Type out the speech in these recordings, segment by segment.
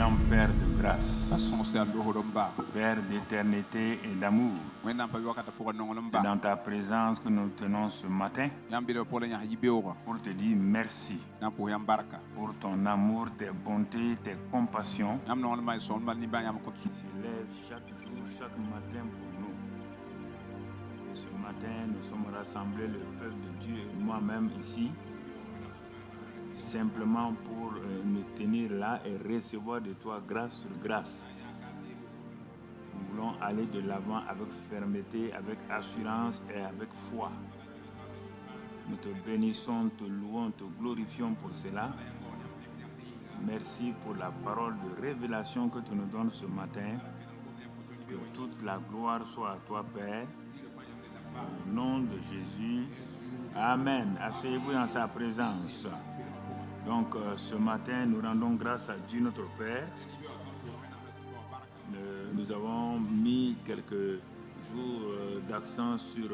Éternel Père de grâce, Père d'éternité et d'amour, c'est dans ta présence que nous tenons ce matin pour te dire merci pour ton amour, tes bontés, tes compassions qui s'élèvent chaque jour, chaque matin pour nous. Et ce matin, nous sommes rassemblés, le peuple de Dieu et moi-même ici, simplement pour nous tenir là et recevoir de toi grâce sur grâce. Nous voulons aller de l'avant avec fermeté, avec assurance et avec foi. Nous te bénissons, te louons, te glorifions pour cela. Merci pour la parole de révélation que tu nous donnes ce matin. Que toute la gloire soit à toi, Père. Au nom de Jésus. Amen. Asseyez-vous dans sa présence. Donc, ce matin, nous rendons grâce à Dieu notre Père. Nous avons mis quelques jours d'accent sur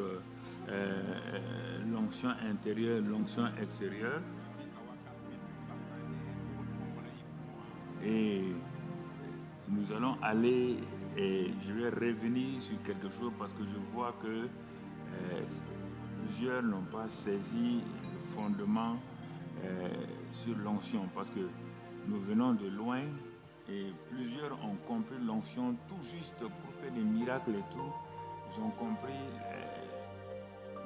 l'onction intérieure, l'onction extérieure. Et nous allons aller, et je vais revenir sur quelque chose parce que je vois que plusieurs n'ont pas saisi le fondement sur l'onction, parce que nous venons de loin et plusieurs ont compris l'onction tout juste pour faire des miracles et tout. Ils ont compris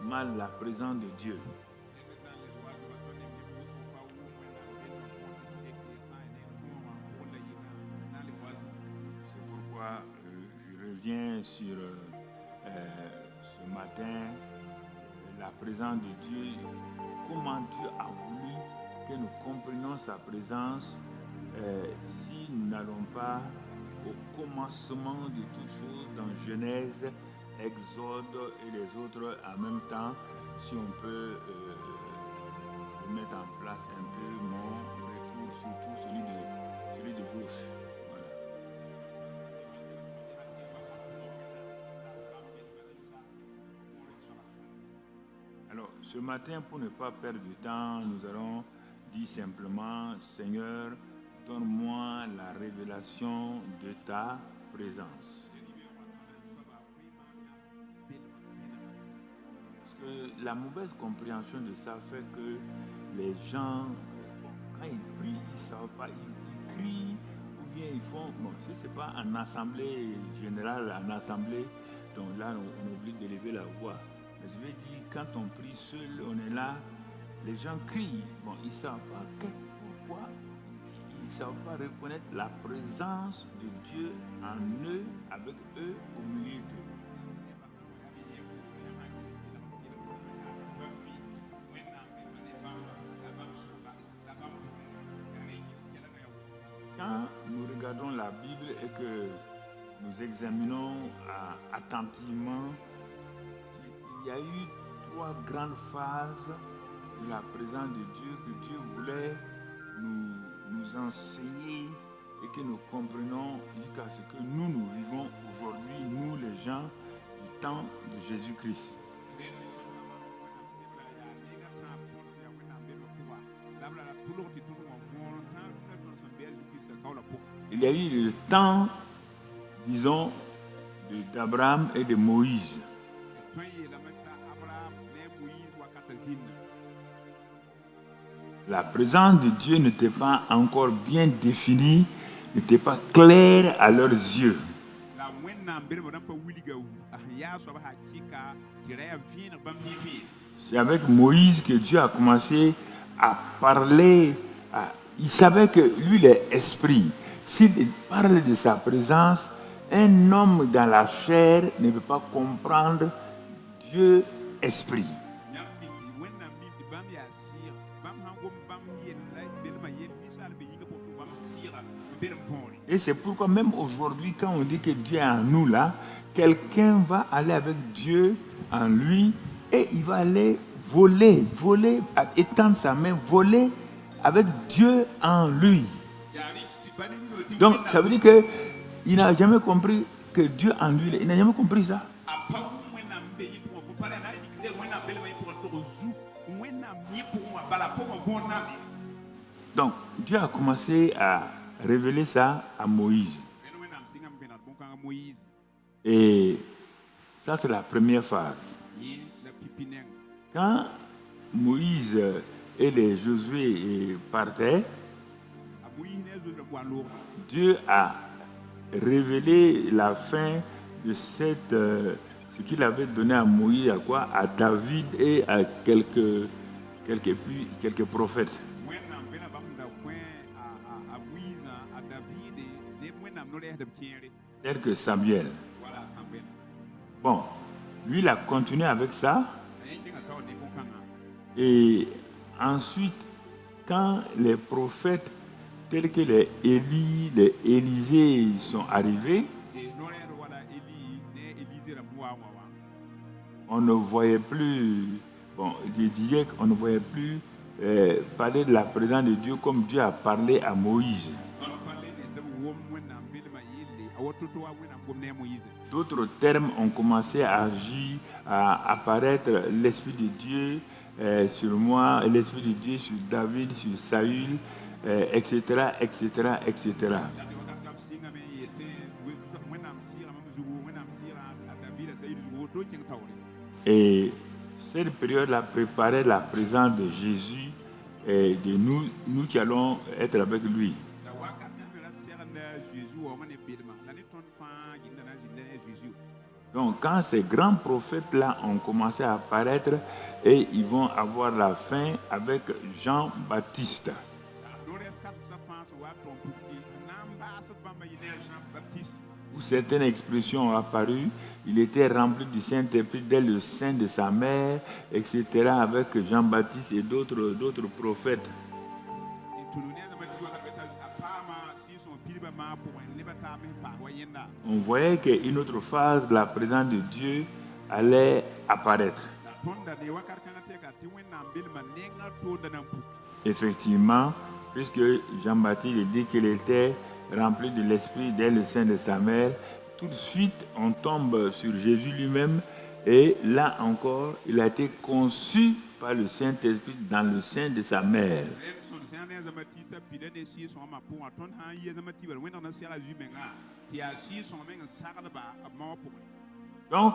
mal la présence de Dieu. C'est pourquoi je reviens sur ce matin la présence de Dieu, comment Dieu a voulu que nous comprenions sa présence si nous n'allons pas au commencement de toutes choses dans Genèse, Exode et les autres en même temps, si on peut mettre en place un peu mon retour, surtout celui de gauche. Voilà. Alors, ce matin, pour ne pas perdre du temps, nous allons dire simplement, Seigneur, donne-moi la révélation de ta présence. Parce que la mauvaise compréhension de ça fait que les gens, quand ils prient, ils ne savent pas, ils crient, ou bien ils font, bon, si ce n'est pas en assemblée générale, en assemblée, donc là, on oublie d'élever la voix. Mais je veux dire, quand on prie seul, on est là, les gens crient, bon, ils ne savent pas pourquoi. Ils ne savent pas reconnaître la présence de Dieu en eux, avec eux, au milieu d'eux. Quand nous regardons la Bible et que nous examinons attentivement, il y a eu 3 grandes phases de la présence de Dieu que Dieu voulait nous enseigner et que nous comprenons jusqu'à ce que nous vivons aujourd'hui, nous les gens du temps de Jésus-Christ. Il y a eu le temps, disons, d'Abraham et de Moïse. La présence de Dieu n'était pas encore bien définie, n'était pas claire à leurs yeux. C'est avec Moïse que Dieu a commencé à parler. Il savait que lui, il est esprit. S'il parle de sa présence, un homme dans la chair ne peut pas comprendre Dieu esprit. Et c'est pourquoi même aujourd'hui, quand on dit que Dieu est en nous là, quelqu'un va aller avec Dieu en lui et il va aller voler, étendre sa main, voler avec Dieu en lui. Donc ça veut dire qu'il n'a jamais compris que Dieu en lui, il n'a jamais compris ça. Donc Dieu a commencé à révélé ça à Moïse. Et ça, c'est la première phase. Quand Moïse et les Josué partaient, Dieu a révélé la fin de ce qu'il avait donné à Moïse, à quoi? À David et à quelques prophètes. Tel que Samuel. Bon, lui, il a continué avec ça. Et ensuite, quand les prophètes tels que les Élie, les Élisée sont arrivés, on ne voyait plus, je disais qu'on ne voyait plus parler de la présence de Dieu comme Dieu a parlé à Moïse. D'autres termes ont commencé à agir, à apparaître, l'Esprit de Dieu sur moi, l'Esprit de Dieu sur David, sur Saül, etc., etc., etc. Et cette période-là préparait la présence de Jésus et de nous qui allons être avec lui. Donc quand ces grands prophètes-là ont commencé à apparaître, et ils vont avoir la fin avec Jean-Baptiste. Où certaines expressions ont apparu, il était rempli du Saint-Esprit dès le sein de sa mère, etc., avec Jean-Baptiste et d'autres prophètes. On voyait qu'une autre phase de la présence de Dieu allait apparaître. Effectivement, puisque Jean-Baptiste dit qu'il était rempli de l'Esprit dès le sein de sa mère, tout de suite on tombe sur Jésus lui-même, et là encore, il a été conçu par le Saint-Esprit dans le sein de sa mère. Donc,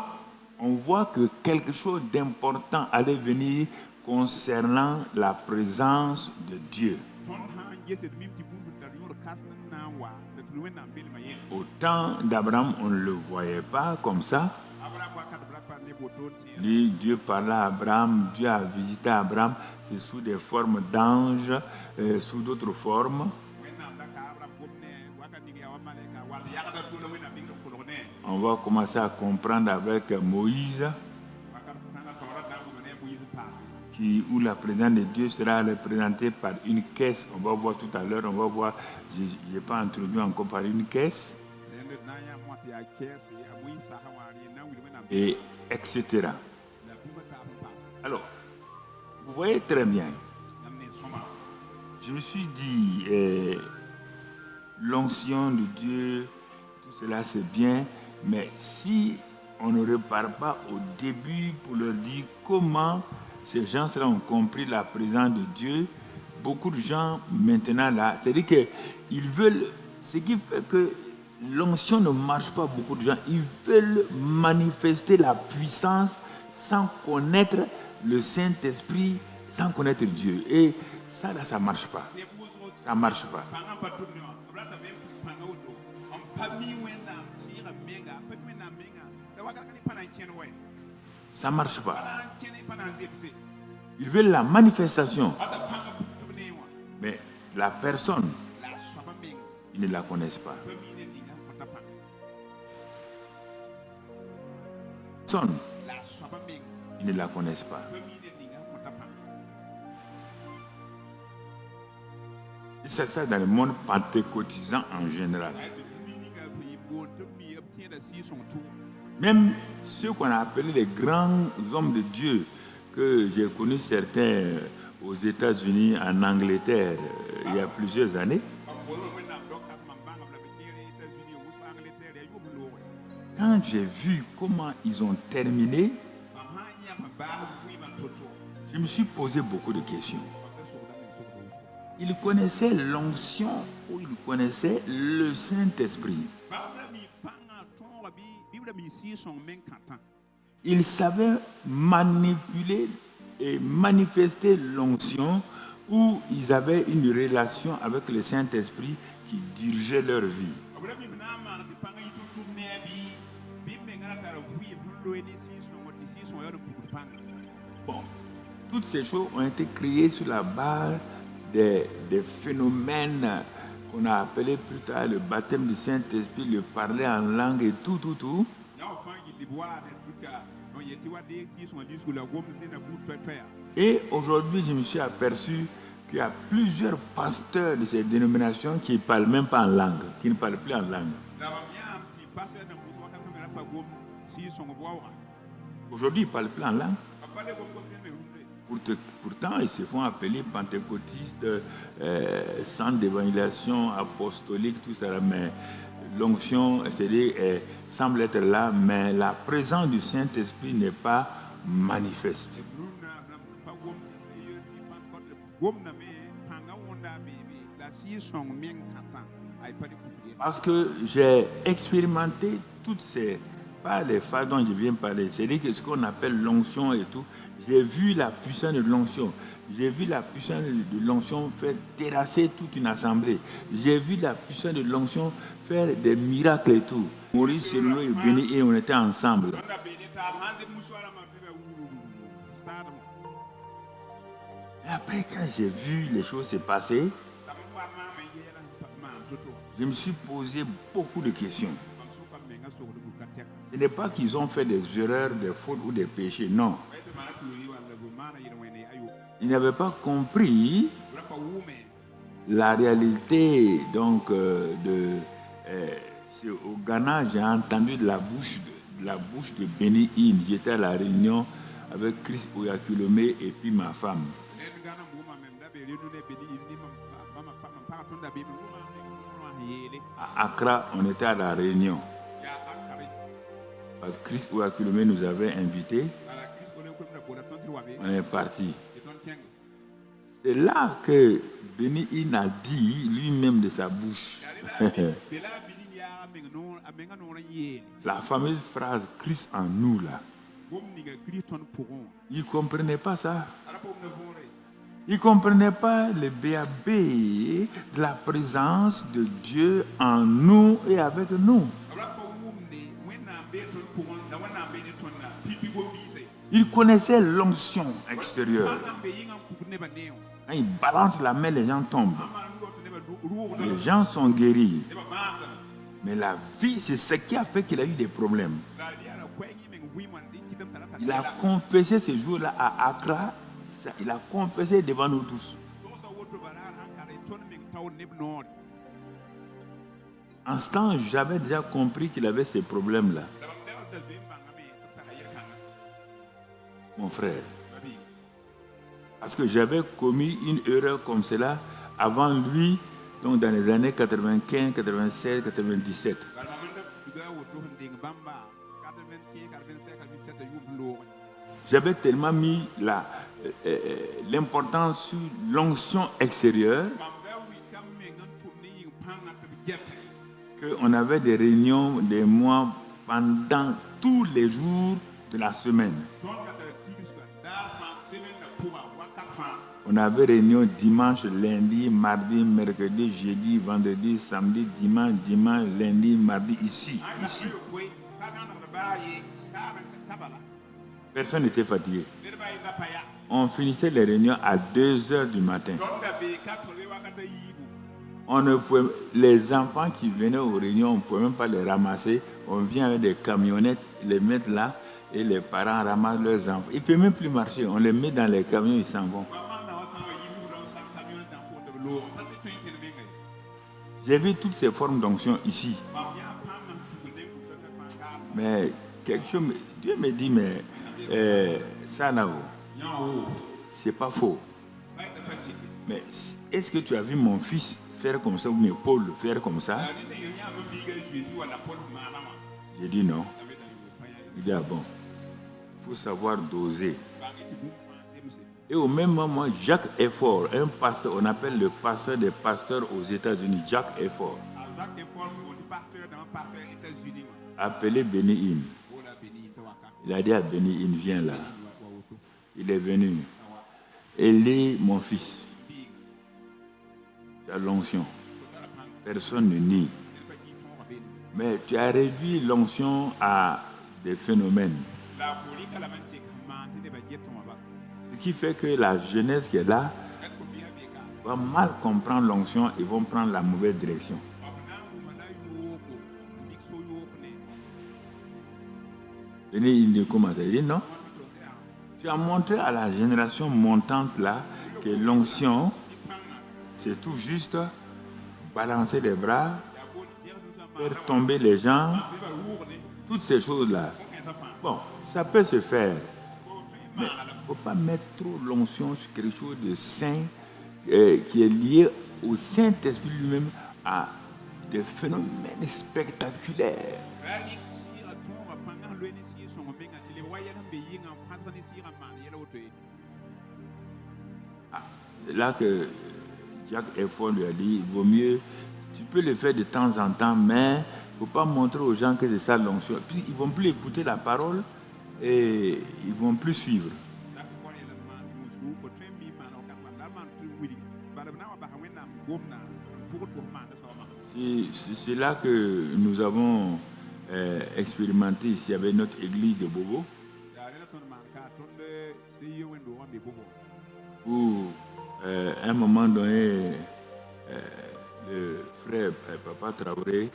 on voit que quelque chose d'important allait venir concernant la présence de Dieu. Au temps d'Abraham, on ne le voyait pas comme ça. Dieu parla à Abraham, Dieu a visité Abraham, c'est sous des formes d'anges, sous d'autres formes. On va commencer à comprendre avec Moïse, où la présence de Dieu sera représentée par une caisse. On va voir tout à l'heure, on va voir, je n'ai pas introduit encore par une caisse, et etc. Alors, vous voyez très bien, je me suis dit, l'onction de Dieu, tout cela c'est bien, mais si on ne repart pas au début pour leur dire comment ces gens-là ont compris la présence de Dieu, beaucoup de gens maintenant là, c'est-à-dire qu'ils veulent, ce qui fait que l'onction ne marche pas, beaucoup de gens, ils veulent manifester la puissance sans connaître le Saint-Esprit, sans connaître Dieu. Et ça là, ça ne marche pas. Ça ne marche pas. Ça ne marche pas. Ils veulent la manifestation. Mais la personne, ils ne la connaissent pas. Personne, ils ne la connaissent pas. C'est ça dans le monde pentecôtisant en général. Même ceux qu'on a appelés les grands hommes de Dieu, que j'ai connus certains aux États-Unis, en Angleterre, il y a plusieurs années. Quand j'ai vu comment ils ont terminé, je me suis posé beaucoup de questions. Ils connaissaient l'onction où il connaissait le Saint-Esprit. Il savait manipuler et manifester l'onction où ils avaient une relation avec le Saint-Esprit qui dirigeait leur vie. Bon, toutes ces choses ont été créées sur la base des phénomènes qu'on a appelés plus tard le baptême du Saint-Esprit, le parler en langue et tout. Et aujourd'hui, je me suis aperçu qu'il y a plusieurs pasteurs de ces dénominations qui ne parlent même pas en langue, qui ne parlent plus en langue. Aujourd'hui, ils ne parlent plus en langue. Pourtant, ils se font appeler pentecôtistes, centre d'évangélisation apostolique, tout ça. Mais l'onction, c'est-à-dire, semble être là, mais la présence du Saint-Esprit n'est pas manifeste. Parce que j'ai expérimenté toutes ces, pas les phases dont je viens de parler, c'est-à-dire que ce qu'on appelle l'onction et tout, j'ai vu la puissance de l'onction. J'ai vu la puissance de l'onction faire terrasser toute une assemblée. J'ai vu la puissance de l'onction faire des miracles et tout. Maurice Selou et Béni et on était ensemble. Et après, quand j'ai vu les choses se passer, je me suis posé beaucoup de questions. Ce n'est pas qu'ils ont fait des erreurs, des fautes ou des péchés, non. Ils n'avaient pas compris la réalité. Donc, au Ghana, j'ai entendu de la bouche de Béni In. J'étais à la réunion avec Chris Oyakhilome et puis ma femme. À Accra, on était à la réunion. Parce que Chris Oyakhilome nous avait invités. On est parti. C'est là que Béni In a dit lui-même de sa bouche. La fameuse phrase Christ en nous là. Il ne comprenait pas ça. Il ne comprenait pas le BAB de la présence de Dieu en nous et avec nous. Il connaissait l'onction extérieure. Quand il balance la main, les gens tombent. Les gens sont guéris. Mais la vie, c'est ce qui a fait qu'il a eu des problèmes. Il a confessé ce jour-là à Accra. Il a confessé devant nous tous. En ce temps, j'avais déjà compris qu'il avait ces problèmes-là. Mon frère. Parce que j'avais commis une erreur comme cela avant lui, donc dans les années 95, 96, 97. J'avais tellement mis l'importance sur l'onction extérieure qu'on avait des réunions des mois pendant tous les jours de la semaine. On avait réunion dimanche, lundi, mardi, mercredi, jeudi, vendredi, samedi, dimanche, lundi, mardi, ici. Personne n'était fatigué. On finissait les réunions à 2h du matin. Les enfants qui venaient aux réunions, on ne pouvait même pas les ramasser. On vient avec des camionnettes, les mettre là, et les parents ramassent leurs enfants. Ils ne peuvent même plus marcher. On les met dans les camions, ils s'en vont. J'ai vu toutes ces formes d'onction ici. Mais quelque chose, Dieu me dit, mais ça là, c'est pas faux. Mais est-ce que tu as vu mon fils faire comme ça ou mes Paul faire comme ça? J'ai dit non. Il dit ah bon, il faut savoir doser. Et au même moment, Jacques Effort, un pasteur, on appelle le pasteur des pasteurs aux États-Unis, Jacques Effort, appelé Benny Hinn. Il a dit à Benny Hinn, viens là. Il est venu. Élie, mon fils, tu as l'onction. Personne ne nie. Mais tu as réduit l'onction à des phénomènes. Ce qui fait que la jeunesse qui est là va mal comprendre l'onction et vont prendre la mauvaise direction. Il dit comment ça? Il dit non. Tu as montré à la génération montante là que l'onction, c'est tout juste balancer les bras, faire tomber les gens, toutes ces choses-là. Bon, ça peut se faire, mais il ne faut pas mettre trop l'onction sur quelque chose de saint qui est lié au Saint-Esprit lui-même à des phénomènes spectaculaires. C'est là que Jacques Effort lui a dit, il vaut mieux, tu peux le faire de temps en temps, mais il ne faut pas montrer aux gens que c'est ça l'onction. Puis ils ne vont plus écouter la parole et ils ne vont plus suivre. C'est là que nous avons expérimenté ici avec notre église de Bobo, où à un moment donné, le frère Papa Traoré,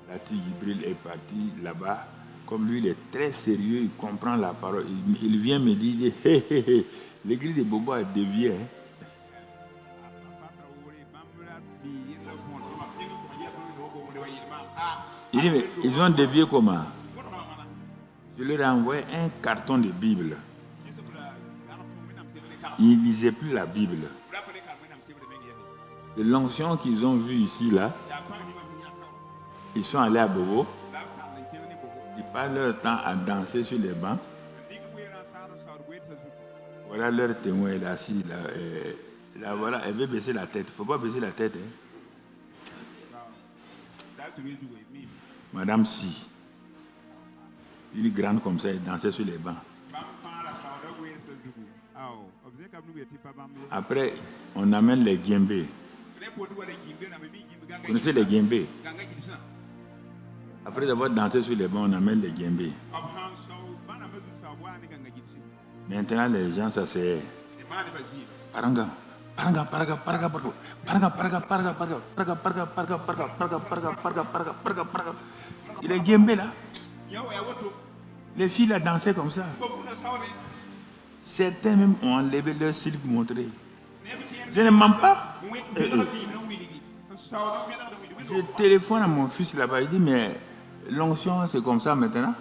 Lati Gibril est parti là-bas. Comme lui, il est très sérieux, il comprend la parole. Il vient me dire, hé, hé, hé, l'église de Bobo a dévié. Hein. Il dit, mais ils ont dévié comment? Je leur ai envoyé un carton de Bible. Ils ne lisaient plus la Bible. L'onction qu'ils ont vue ici, là, ils sont allés à Bobo. Ils passent leur temps à danser sur les bancs. Voilà leur témoin, il est assis là. Là, voilà, elle veut baisser la tête. Il ne faut pas baisser la tête. Hein. Madame Si, une grande comme ça, elle dansait sur les bancs. Après, on amène les guimbés. Vous connaissez les guimbés? Après avoir dansé sur les bancs, on amène les guimbés. Maintenant, les gens s'asseyaient. Paranga, paranga, paranga, paranga, paranga, paranga, paranga, paranga, paranga, paranga, paranga, paranga, paranga, paranga, paranga, paranga, paranga. Il est guimbé là. Les filles là dansaient comme ça. Certains même ont enlevé leur slip pour montrer. Je ne mens pas. Je téléphone à mon fils là-bas. Il dit, mais l'onction, c'est comme ça maintenant.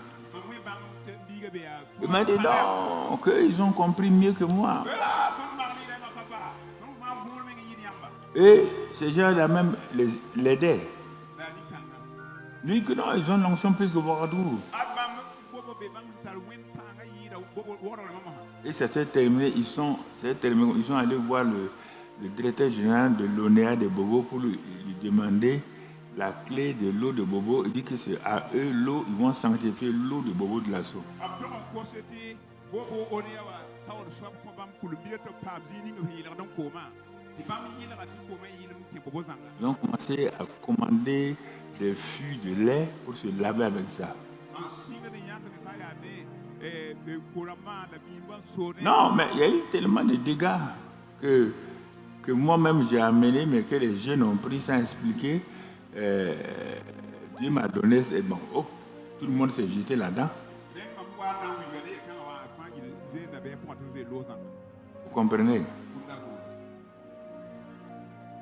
Il m'a dit, non, qu'ils ont compris mieux que moi. Et ces gens-là même l'aidaient. Lui que non, ils ont l'onction plus que Ouagadougou. Et ça s'est terminé, ils sont allés voir le directeur général de l'ONEA de Bobo pour lui demander la clé de l'eau de Bobo. Il dit que c'est à eux l'eau, ils vont sanctifier l'eau de Bobo de l'assaut. Ils ont commencé à commander des fûts de lait pour se laver avec ça. Non, mais il y a eu tellement de dégâts que moi-même j'ai amené, mais que les jeunes ont pris sans expliquer. Dieu m'a donné, c'est bon. Oh, tout le monde s'est jeté là-dedans. Vous comprenez?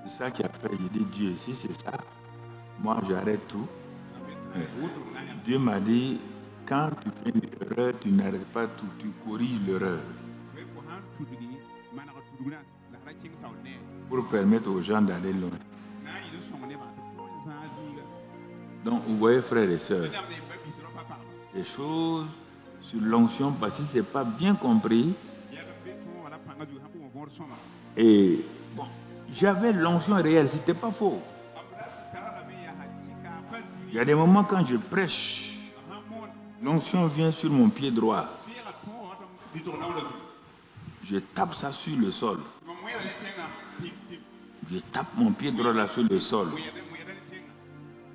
C'est ça qui a fait. J'ai dit, Dieu, si c'est ça, moi j'arrête tout. Dieu m'a dit, quand tu fais une erreur, tu n'arrêtes pas tout, tu corriges l'erreur. Pour permettre aux gens d'aller loin. Donc, vous voyez, frères et sœurs, les choses sur l'onction, parce que si ce n'est pas bien compris, Et bon, j'avais l'onction réelle, c'était pas faux. Il y a des moments quand je prêche, l'onction vient sur mon pied droit. Je tape ça sur le sol. Je tape mon pied droit là sur le sol.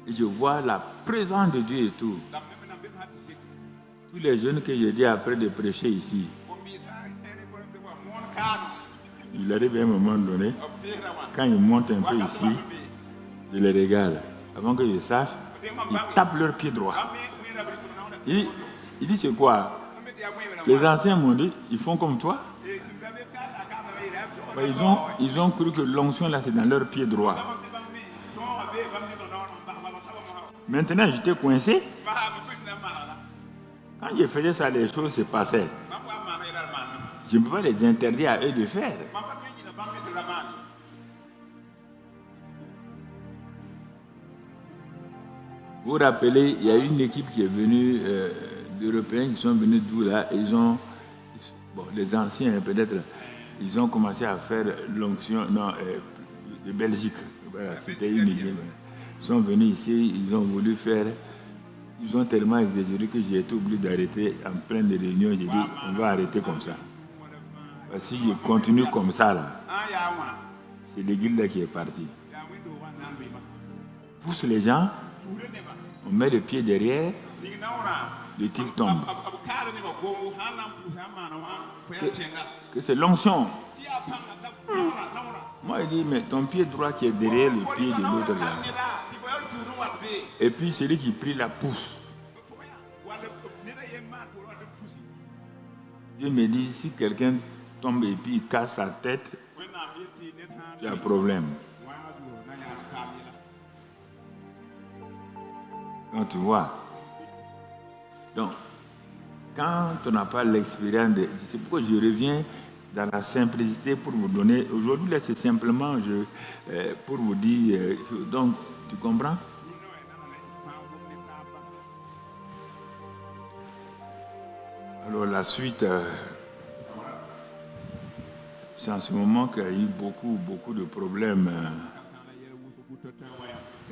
Et je vois la présence de Dieu et tout. Tous les jeunes que j'ai dit après de prêcher ici, il arrive à un moment donné, quand ils montent un peu ici, je les regarde. Avant que je sache, ils tapent leur pied droit. Il dit c'est quoi? Les anciens m'ont dit, ils font comme toi. Ils ont cru que l'onction là c'est dans leur pied droit. Maintenant j'étais coincé. Quand je faisais ça, les choses se passaient. Je ne peux pas les interdire à eux de faire. Vous vous rappelez, il y a une équipe qui est venue, d'Européens qui sont venus d'où là, et les anciens peut-être, ils ont commencé à faire l'onction de Belgique. Voilà, c'était une idée. Ils sont venus ici, ils ont voulu faire, ils ont tellement exagéré que j'ai été obligé d'arrêter en pleine réunion. J'ai dit, on va arrêter comme ça. Parce que si je continue comme ça, là, c'est l'église là qui est partie. Pousse les gens, on met le pied derrière, le type tombe. Que c'est l'onction. Moi, il dit, mais ton pied droit qui est derrière le pied de l'autre là. Et puis celui qui prie la pousse. Dieu me dit, si quelqu'un tombe et puis il casse sa tête, tu as un problème. Donc tu vois. Donc, quand on n'a pas l'expérience, c'est pourquoi je reviens dans la simplicité pour vous donner. Aujourd'hui, là, c'est simplement pour vous dire. Donc, tu comprends? Alors, la suite, c'est en ce moment qu'il y a eu beaucoup de problèmes.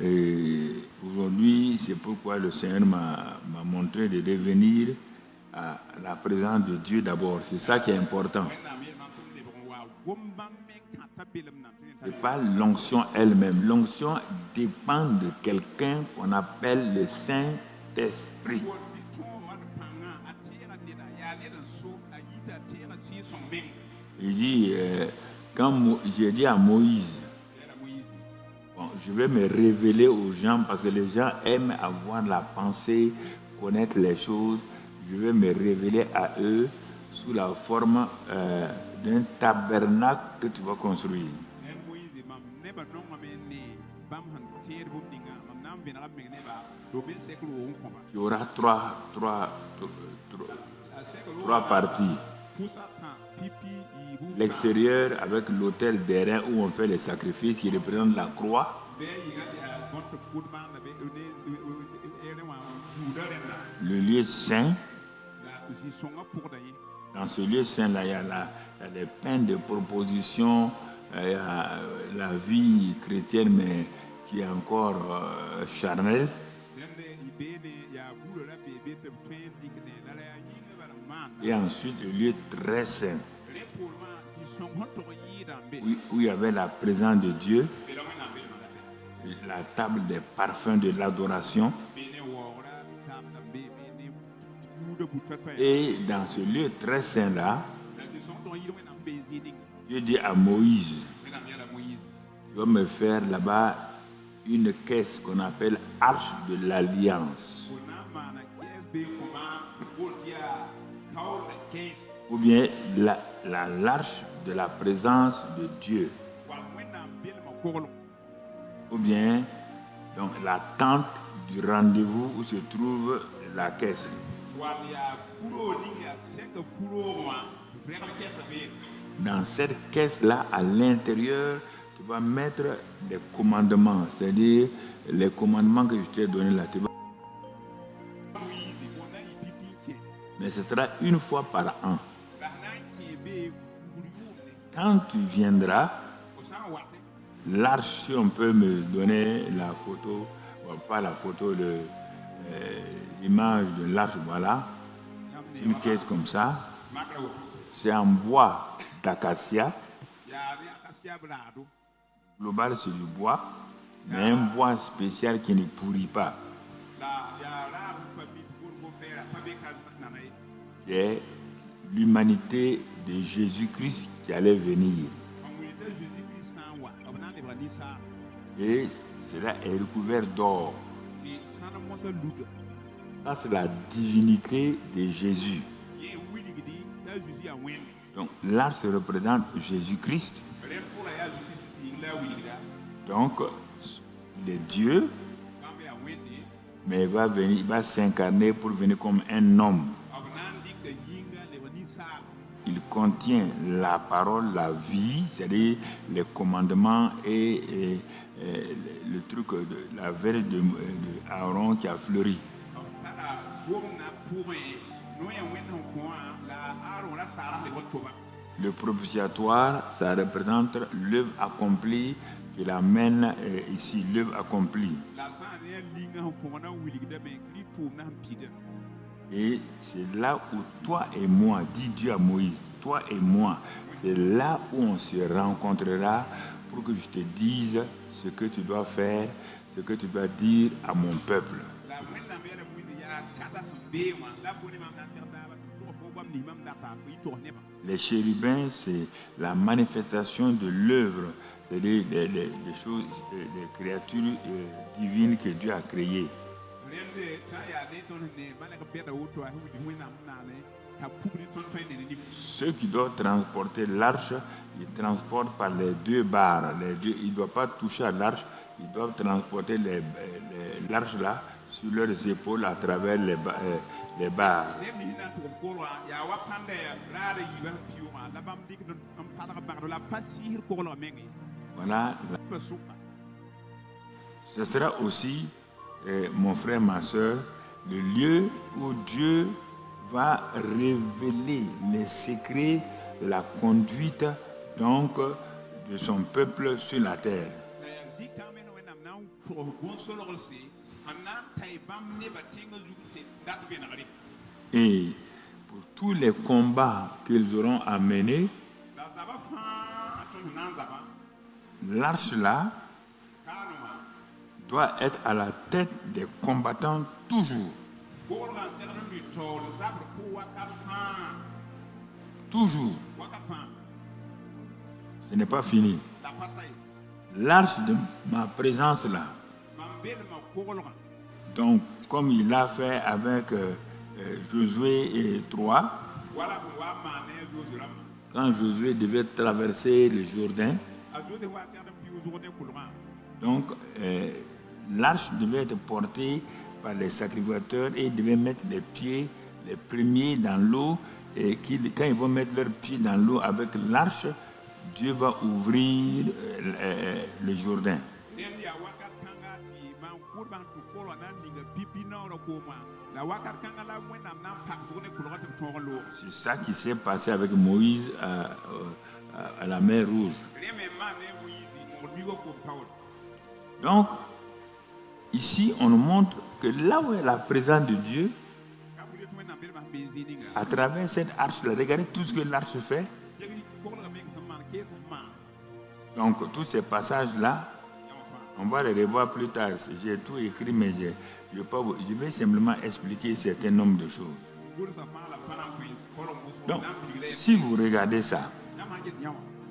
Et aujourd'hui, c'est pourquoi le Seigneur m'a montré de revenir à la présence de Dieu d'abord. C'est ça qui est important. Ce n'est pas l'onction elle-même. L'onction dépend de quelqu'un qu'on appelle le Saint-Esprit. Il dit, quand j'ai dit à Moïse, bon, je vais me révéler aux gens parce que les gens aiment avoir la pensée, connaître les choses. Je vais me révéler à eux sous la forme d'un tabernacle que tu vas construire. Il y aura trois parties. L'extérieur avec l'autel d'airain où on fait les sacrifices qui représentent la croix. Le lieu saint. Dans ce lieu saint-là, il y a les pains de proposition, il y a la vie chrétienne, mais qui est encore charnelle. Et ensuite, le lieu très saint, où il y avait la présence de Dieu, la table des parfums de l'adoration. Et dans ce lieu très saint-là, Dieu dit à Moïse, tu vas me faire là-bas une caisse qu'on appelle Arche de l'Alliance. Ou bien l'arche de la présence de Dieu. Ou bien donc, la tente du rendez-vous où se trouve la caisse. Dans cette caisse-là, à l'intérieur, tu vas mettre les commandements, c'est-à-dire les commandements que je t'ai donnés là. Mais ce sera une fois par an. Quand tu viendras, l'arche, si on peut me donner la photo, bon, pas la photo, l'image de l'arche, voilà, une caisse comme ça, c'est en bois d'acacia. Global, c'est du bois, mais un bois spécial qui ne pourrit pas. C'est l'humanité de Jésus-Christ qui allait venir. Et cela est recouvert d'or. Ça, c'est la divinité de Jésus. Donc, l'arche représente Jésus-Christ. Donc, il est Dieu, mais il va venir, il va s'incarner pour venir comme un homme. Il contient la parole, la vie, c'est-à-dire les commandements et le truc de la verge de Aaron qui a fleuri. Le propitiatoire, ça représente l'œuvre accomplie qu'il amène ici, l'œuvre accomplie. Et c'est là où toi et moi, dit Dieu à Moïse, toi et moi, c'est là où on se rencontrera pour que je te dise ce que tu dois faire, ce que tu dois dire à mon peuple. Les chérubins, c'est la manifestation de l'œuvre, c'est-à-dire des choses, des créatures divines que Dieu a créées. Ceux qui doivent transporter l'arche, ils transportent par les deux barres. Ils ne doivent pas toucher à l'arche, ils doivent transporter l'arche là sur leurs épaules à travers les barres. Voilà. Ce sera aussi, mon frère, ma soeur, le lieu où Dieu va révéler les secrets de la conduite donc de son peuple sur la terre. Et pour tous les combats qu'ils auront à mener, l'arche là doit être à la tête des combattants toujours. Toujours. Ce n'est pas fini. L'arche de ma présence là. Donc, comme il l'a fait avec Josué et 3, quand Josué devait traverser le Jourdain, donc l'arche devait être portée par les sacrificateurs et ils devaient mettre les pieds, les premiers dans l'eau, et quand ils vont mettre leurs pieds dans l'eau avec l'arche, Dieu va ouvrir le Jourdain. C'est ça qui s'est passé avec Moïse à la mer Rouge. Donc, ici, on nous montre que là où est la présence de Dieu, à travers cette arche-là, regardez tout ce que l'arche fait. Donc, tous ces passages-là, on va les revoir plus tard. J'ai tout écrit, mais je vais simplement expliquer un certain nombre de choses. Donc, si vous regardez ça,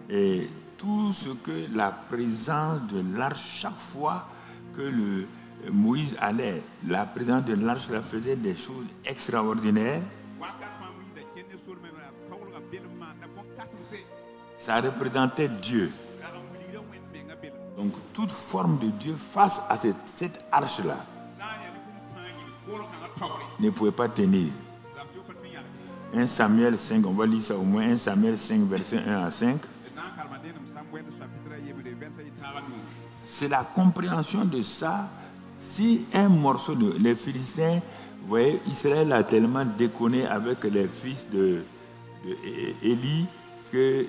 et tout ce que la présence de l'arche, chaque fois que Moïse allait, la présence de l'arche faisait des choses extraordinaires. Ça représentait Dieu. Donc toute forme de Dieu face à cette arche-là ne pouvait pas tenir. 1 Samuel 5, on va lire ça au moins, 1 Samuel 5, verset 1 à 5. C'est la compréhension de ça. Si un morceau de... Les Philistins, vous voyez, Israël a tellement déconné avec les fils de Élie que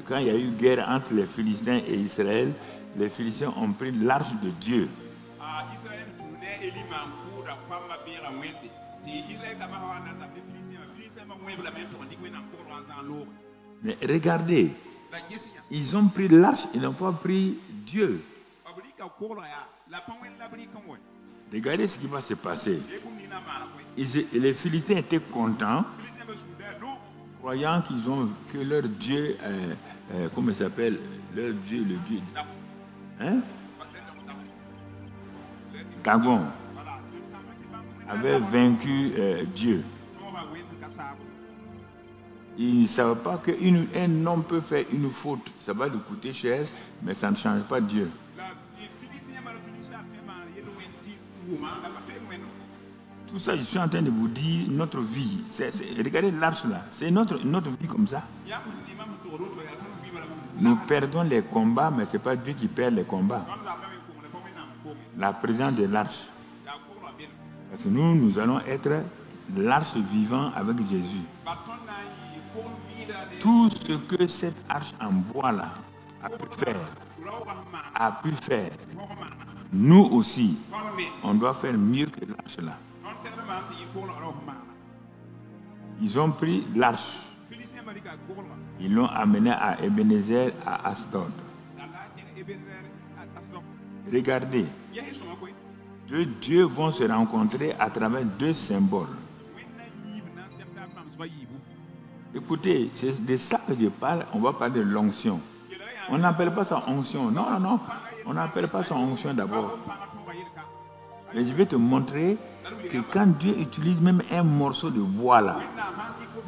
quand il y a eu guerre entre les Philistins et Israël, les Philistins ont pris l'arche de Dieu. Mais regardez, ils ont pris l'arche, ils n'ont pas pris Dieu. Regardez ce qui va se passer. Les Philistins étaient contents, croyant que leur Dieu, comment il s'appelle, leur Dieu, le Dieu, hein? Dagon, avait vaincu Dieu. Ils ne savaient pas qu'un homme peut faire une faute, ça va lui coûter cher, mais ça ne change pas Dieu. Tout ça, je suis en train de vous dire notre vie. Regardez l'arche là, c'est notre vie comme ça. Nous perdons les combats, mais ce n'est pas Dieu qui perd les combats. La présence de l'arche. Parce que nous allons être l'arche vivant avec Jésus. Tout ce que cette arche en bois là a pu faire, nous aussi, on doit faire mieux que l'arche là. Ils ont pris l'arche. Ils l'ont amené à Ebenezer, à Asdod. Regardez, deux dieux vont se rencontrer à travers deux symboles. Écoutez, c'est de ça que je parle. On va parler de l'onction. On n'appelle pas ça onction. Non, non, on n'appelle pas ça onction d'abord. Mais je vais te montrer que quand Dieu utilise même un morceau de bois là,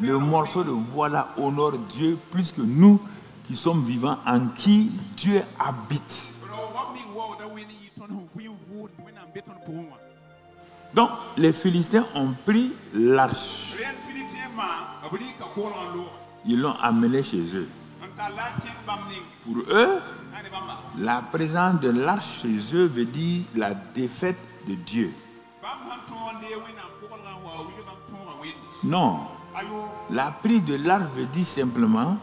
le morceau de bois là honore Dieu plus que nous qui sommes vivants en qui Dieu habite. Donc, les Philistins ont pris l'arche. Ils l'ont amené chez eux. Pour eux, la présence de l'arche chez eux veut dire la défaite de Dieu. Non. La prise de l'arche veut dire simplement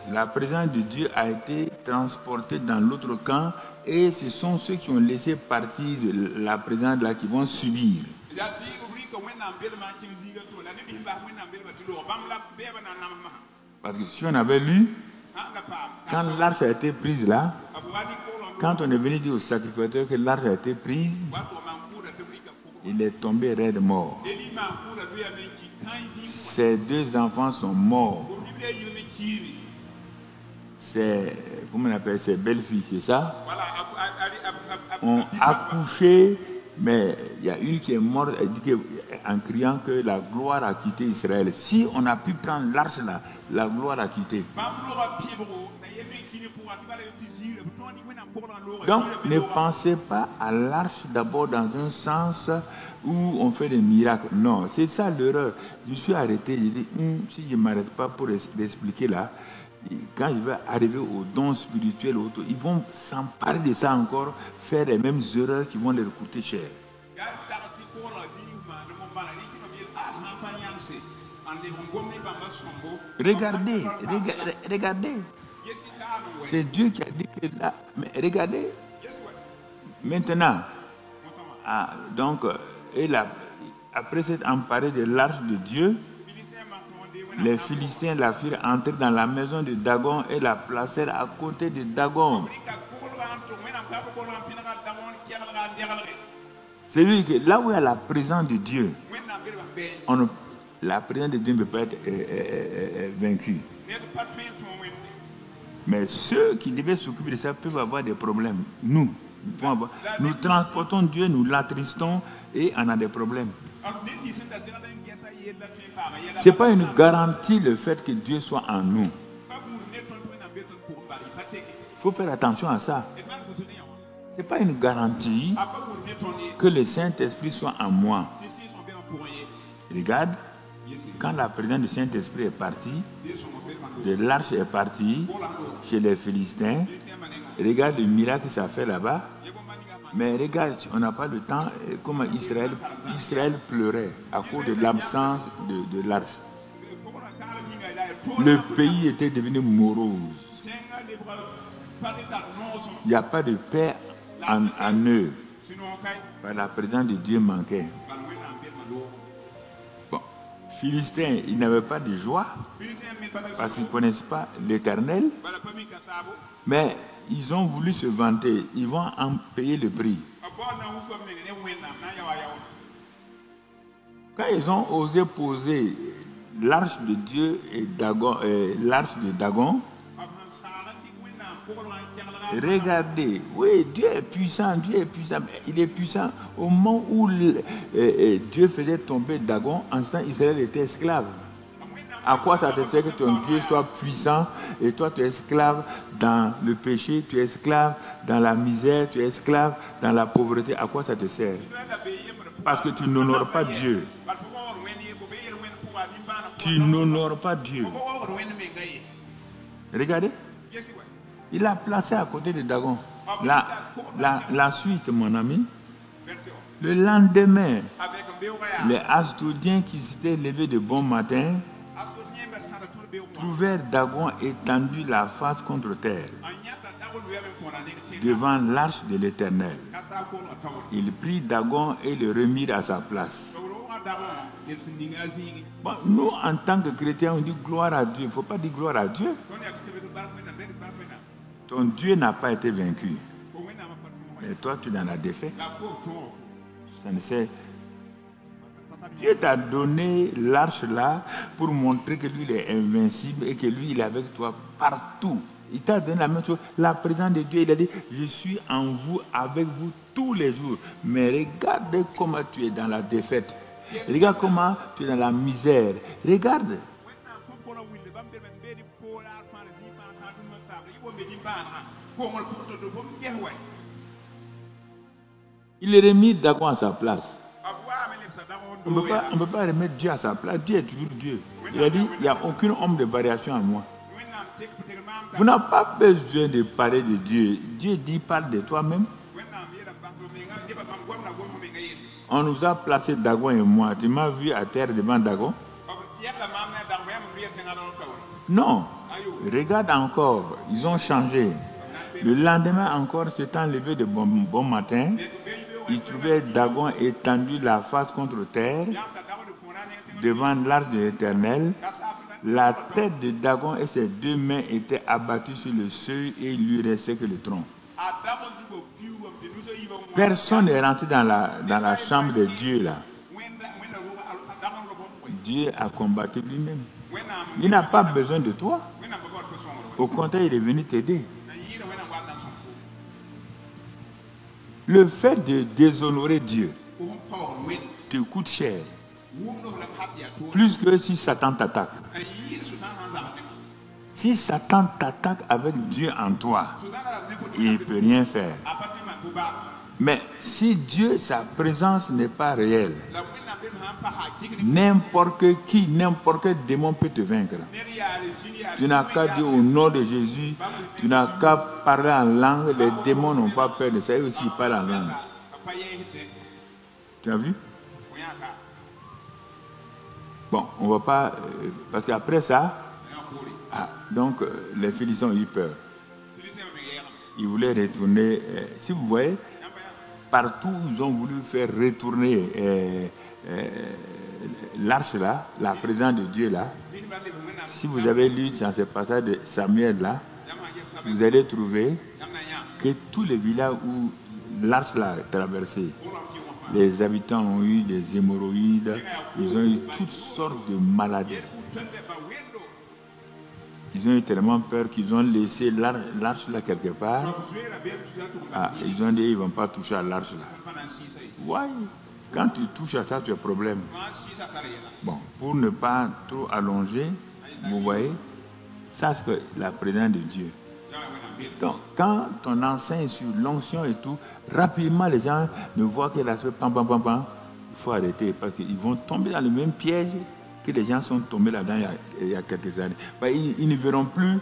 la présence de Dieu a été transportée dans l'autre camp et ce sont ceux qui ont laissé partir de la présence là qui vont subir. Parce que si on avait lu, quand l'arche a été prise là, quand on est venu dire au sacrificateur que l'arche a été prise, il est tombé raide mort. Ses deux enfants sont morts. Comment on appelle ses belles-filles, c'est ça? Ont accouché, mais il y a une qui est morte, elle dit en criant que la gloire a quitté Israël. Si on a pu prendre l'arche là, la gloire a quitté. Donc, ne pensez pas à l'arche d'abord dans un sens où on fait des miracles. Non, c'est ça l'erreur. Je suis arrêté, j'ai dit, si je ne m'arrête pas pour expliquer là, quand je vais arriver au don spirituel, ils vont s'emparer de ça encore, faire les mêmes erreurs qui vont leur coûter cher. Regardez. C'est Dieu qui a dit que là. Mais regardez. Maintenant, donc, après s'être emparé de l'arche de Dieu, les Philistins la firent entrer dans la maison de Dagon et la placèrent à côté de Dagon. C'est-à-dire que là où il y a la présence de Dieu, la présence de Dieu ne peut pas être vaincue. Mais ceux qui devaient s'occuper de ça peuvent avoir des problèmes. Nous transportons Dieu, nous l'attristons et on a des problèmes. Ce n'est pas une garantie le fait que Dieu soit en nous. Il faut faire attention à ça. Ce n'est pas une garantie que le Saint-Esprit soit en moi. Regarde, quand la présence du Saint-Esprit est partie, de l'arche est partie chez les Philistins, regarde le miracle que ça fait là-bas. Mais regarde, on n'a pas le temps, comment Israël pleurait à cause de l'absence de l'arche. Le pays était devenu morose. Il n'y a pas de paix en eux. La présence de Dieu manquait. Bon, Philistins, ils n'avaient pas de joie parce qu'ils ne connaissent pas l'Éternel. Mais ils ont voulu se vanter. Ils vont en payer le prix. Quand ils ont osé poser l'arche de Dieu et l'arche de Dagon, regardez, oui, Dieu est puissant, il est puissant. Au moment où Dieu faisait tomber Dagon, en ce temps, Israël était esclave. À quoi ça te sert que ton Dieu soit puissant et toi tu es esclave dans le péché, tu es esclave dans la misère, tu es esclave dans la pauvreté? À quoi ça te sert? Parce que tu n'honores pas Dieu. Tu n'honores pas Dieu. Regardez. Il a placé à côté de Dagon. La suite, mon ami. Le lendemain, les Asdodiens qui s'étaient levés de bon matin trouvèrent Dagon étendu la face contre terre devant l'arche de l'Éternel. Il prit Dagon et le remirent à sa place. Bon, nous, en tant que chrétiens, on dit gloire à Dieu. Il ne faut pas dire gloire à Dieu. Ton Dieu n'a pas été vaincu. Et toi, tu es dans la défaite. Ça ne sait. Dieu t'a donné l'arche là pour montrer que lui, il est invincible et que lui, il est avec toi partout. Il t'a donné la même chose. La présence de Dieu, il a dit, je suis en vous, avec vous tous les jours. Mais regarde comment tu es dans la défaite. Regarde comment tu es dans la misère. Regarde. Il est remis Dagon à sa place. On ne peut pas remettre Dieu à sa place. Dieu est toujours Dieu. Il a dit, il n'y a aucun homme de variation en moi. Vous n'avez pas besoin de parler de Dieu. Dieu dit, parle de toi-même. On nous a placé Dagon et moi. Tu m'as vu à terre devant Dagon? Non. Regarde encore. Ils ont changé. Le lendemain encore, s'étant levé de bon matin, ils trouvaient Dagon étendu la face contre terre devant l'arche de l'Éternel. La tête de Dagon et ses deux mains étaient abattues sur le seuil et il lui restait que le tronc. Personne n'est rentré dans la chambre de Dieu là. Dieu a combattu lui-même. Il n'a pas besoin de toi. Au contraire, il est venu t'aider. Le fait de déshonorer Dieu te coûte cher. Plus que si Satan t'attaque. Si Satan t'attaque avec Dieu en toi, il ne peut rien faire. Mais si Dieu, sa présence n'est pas réelle, n'importe qui, n'importe quel démon peut te vaincre. Tu n'as qu'à dire au nom de Jésus, tu n'as qu'à parler en langue, les démons n'ont pas peur de ça, eux aussi ils parlent en langue. Tu as vu? Bon, on ne va pas... parce qu'après ça, donc les Philistins ont eu peur. Ils voulaient retourner... si vous voyez, partout où ils ont voulu faire retourner l'arche là, la présence de Dieu là, si vous avez lu dans ce passage de Samuel là, vous allez trouver que tous les villages où l'arche là a traversé, les habitants ont eu des hémorroïdes, ils ont eu toutes sortes de maladies. Ils ont eu tellement peur qu'ils ont laissé l'arche là quelque part. Ils ont dit ils ne vont pas toucher à l'arche là. Ouais. Quand tu touches à ça, tu as problème. Bon, pour ne pas trop allonger, vous voyez, ça c'est la présence de Dieu. Donc, quand ton enseigne sur l'onction et tout, rapidement les gens ne voient que l'aspect pam pam pam pam. Il faut arrêter parce qu'ils vont tomber dans le même piège que les gens sont tombés là-dedans il y a quelques années. Ils ne verront plus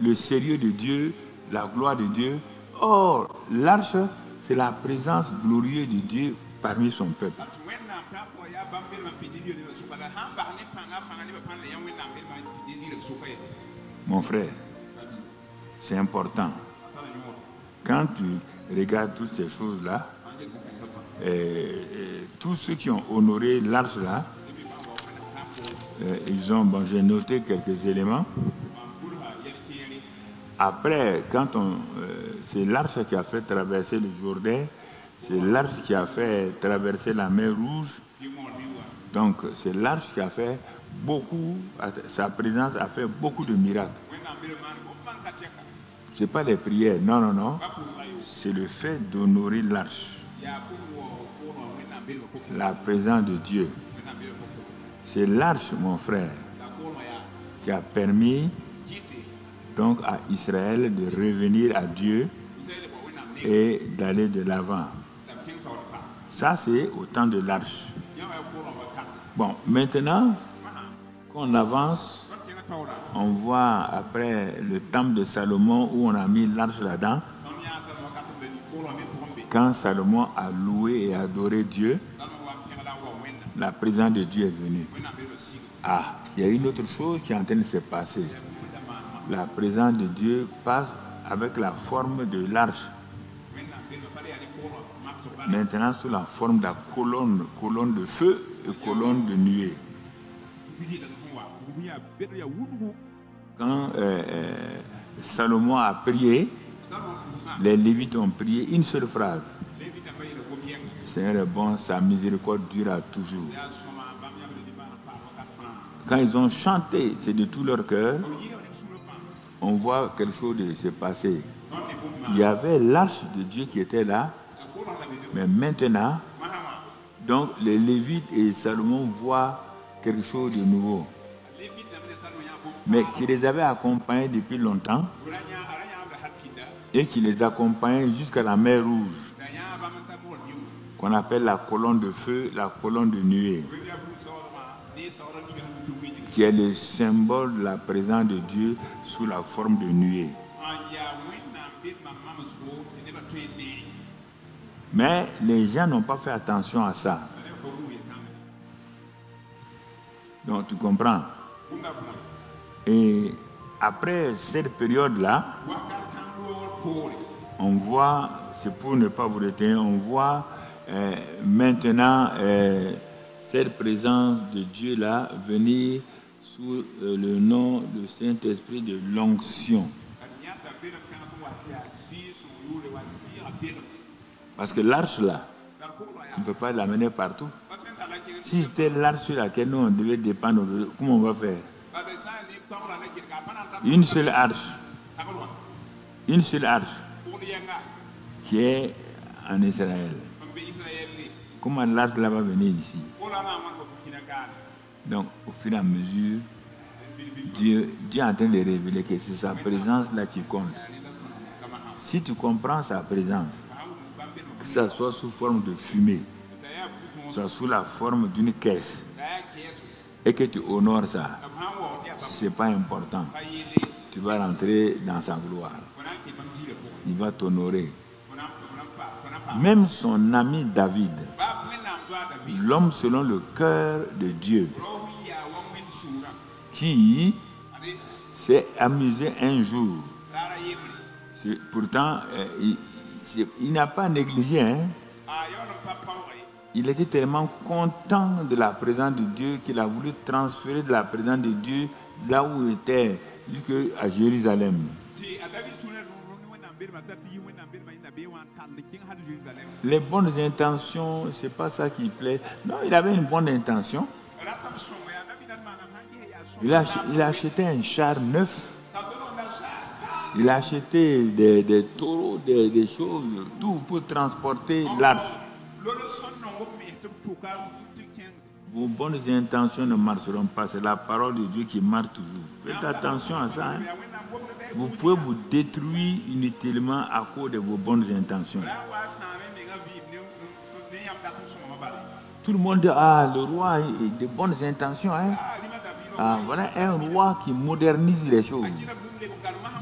le sérieux de Dieu, la gloire de Dieu. Or, l'arche, c'est la présence glorieuse de Dieu parmi son peuple. Mon frère, c'est important. Quand tu regardes toutes ces choses-là, tous ceux qui ont honoré l'arche là, ils ont, bon, j'ai noté quelques éléments. Après, c'est l'arche qui a fait traverser le Jourdain, c'est l'arche qui a fait traverser la mer Rouge. Donc, c'est l'arche qui a fait beaucoup, sa présence a fait beaucoup de miracles. Ce n'est pas les prières, non, non, non. C'est le fait d'honorer l'arche. La présence de Dieu. C'est l'arche, mon frère, qui a permis donc à Israël de revenir à Dieu et d'aller de l'avant. Ça, c'est au temps de l'arche. Bon, maintenant qu'on avance, on voit après le temple de Salomon où on a mis l'arche là-dedans. Quand Salomon a loué et adoré Dieu, la présence de Dieu est venue. Ah, il y a une autre chose qui est en train de se passer. La présence de Dieu passe avec la forme de l'arche. Maintenant sous la forme de la colonne de feu et colonne de nuée. Quand Salomon a prié, les Lévites ont prié une seule phrase. Seigneur est bon, sa miséricorde durera toujours. Quand ils ont chanté, c'est de tout leur cœur, on voit quelque chose de se passer. Il y avait l'arche de Dieu qui était là, mais maintenant, donc les Lévites et Salomon voient quelque chose de nouveau. Mais qui les avait accompagnés depuis longtemps et qui les accompagnait jusqu'à la mer Rouge, qu'on appelle la colonne de feu, la colonne de nuée, qui est le symbole de la présence de Dieu sous la forme de nuée. Mais les gens n'ont pas fait attention à ça. Donc tu comprends. Et après cette période-là, on voit, c'est pour ne pas vous retenir, on voit maintenant cette présence de Dieu-là venir sous le nom du Saint-Esprit de l'onction. Parce que l'arche là, on ne peut pas l'amener partout. Si c'était l'arche sur laquelle nous on devait dépendre, comment on va faire? Une seule arche qui est en Israël. Comment l'arche là va venir ici? Donc, au fur et à mesure, Dieu est en train de révéler que c'est sa présence là qui compte. Si tu comprends sa présence, que ça soit sous forme de fumée, que ça soit sous la forme d'une caisse, et que tu honores ça, c'est pas important. Tu vas rentrer dans sa gloire. Il va t'honorer. Même son ami David, l'homme selon le cœur de Dieu, qui s'est amusé un jour. Pourtant, il n'a pas négligé. Hein? Il était tellement content de la présence de Dieu qu'il a voulu transférer de la présence de Dieu là où il était, jusqu'à Jérusalem. Les bonnes intentions, c'est pas ça qui plaît. Non, il avait une bonne intention. Il a acheté un char neuf. Il a acheté des taureaux, des choses, tout pour transporter l'arche. Vos bonnes intentions ne marcheront pas. C'est la parole de Dieu qui marche toujours. Faites attention à ça. Hein. Vous pouvez vous détruire inutilement à cause de vos bonnes intentions. Tout le monde dit, ah, le roi a de bonnes intentions. Hein. Voilà un roi qui modernise les choses.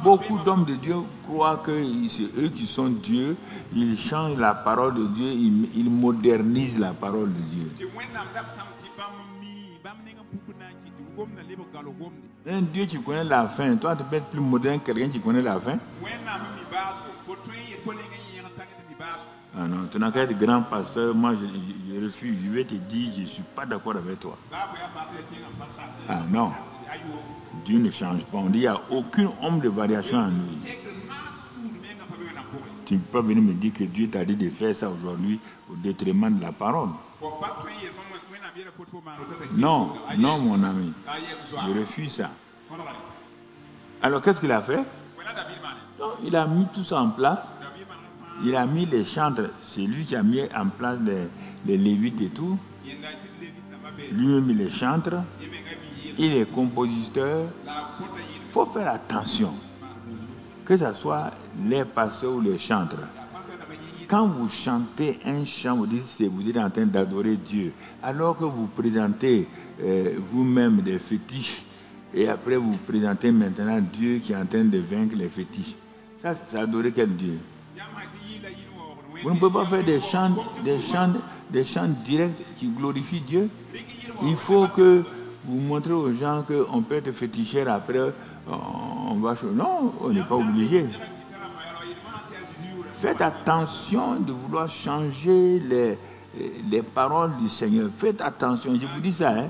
Beaucoup d'hommes de Dieu croient que c'est eux qui sont Dieu. Ils changent la parole de Dieu, ils modernisent la parole de Dieu. Un Dieu qui connaît la fin, toi tu peux être plus moderne que quelqu'un qui connaît la fin. Ah non, tu n'as qu'à être grand pasteur, moi je refuse, je vais te dire, je ne suis pas d'accord avec toi. Ah non, Dieu ne change pas, on dit qu'il n'y a aucun homme de variation en lui. Tu ne peux pas venir me dire que Dieu t'a dit de faire ça aujourd'hui au détriment de la parole. Non, non mon ami, je refuse ça. Alors qu'est-ce qu'il a fait? Non, il a mis tout ça en place. Il a mis les chantres, c'est lui qui a mis en place les lévites et tout. Lui-même il les chantres, il est compositeur. Il faut faire attention, que ce soit les pasteurs ou les chantres. Quand vous chantez un chant, vous dites que vous êtes en train d'adorer Dieu, alors que vous présentez vous-même des fétiches, et après vous présentez maintenant Dieu qui est en train de vaincre les fétiches. Ça, c'est adorer quel Dieu? Vous ne pouvez pas faire des chants directs qui glorifient Dieu. Il faut que vous montrez aux gens qu'on peut être féticheur après, on va... Non, on n'est pas obligé. Faites attention de vouloir changer les paroles du Seigneur. Faites attention, je vous dis ça, hein?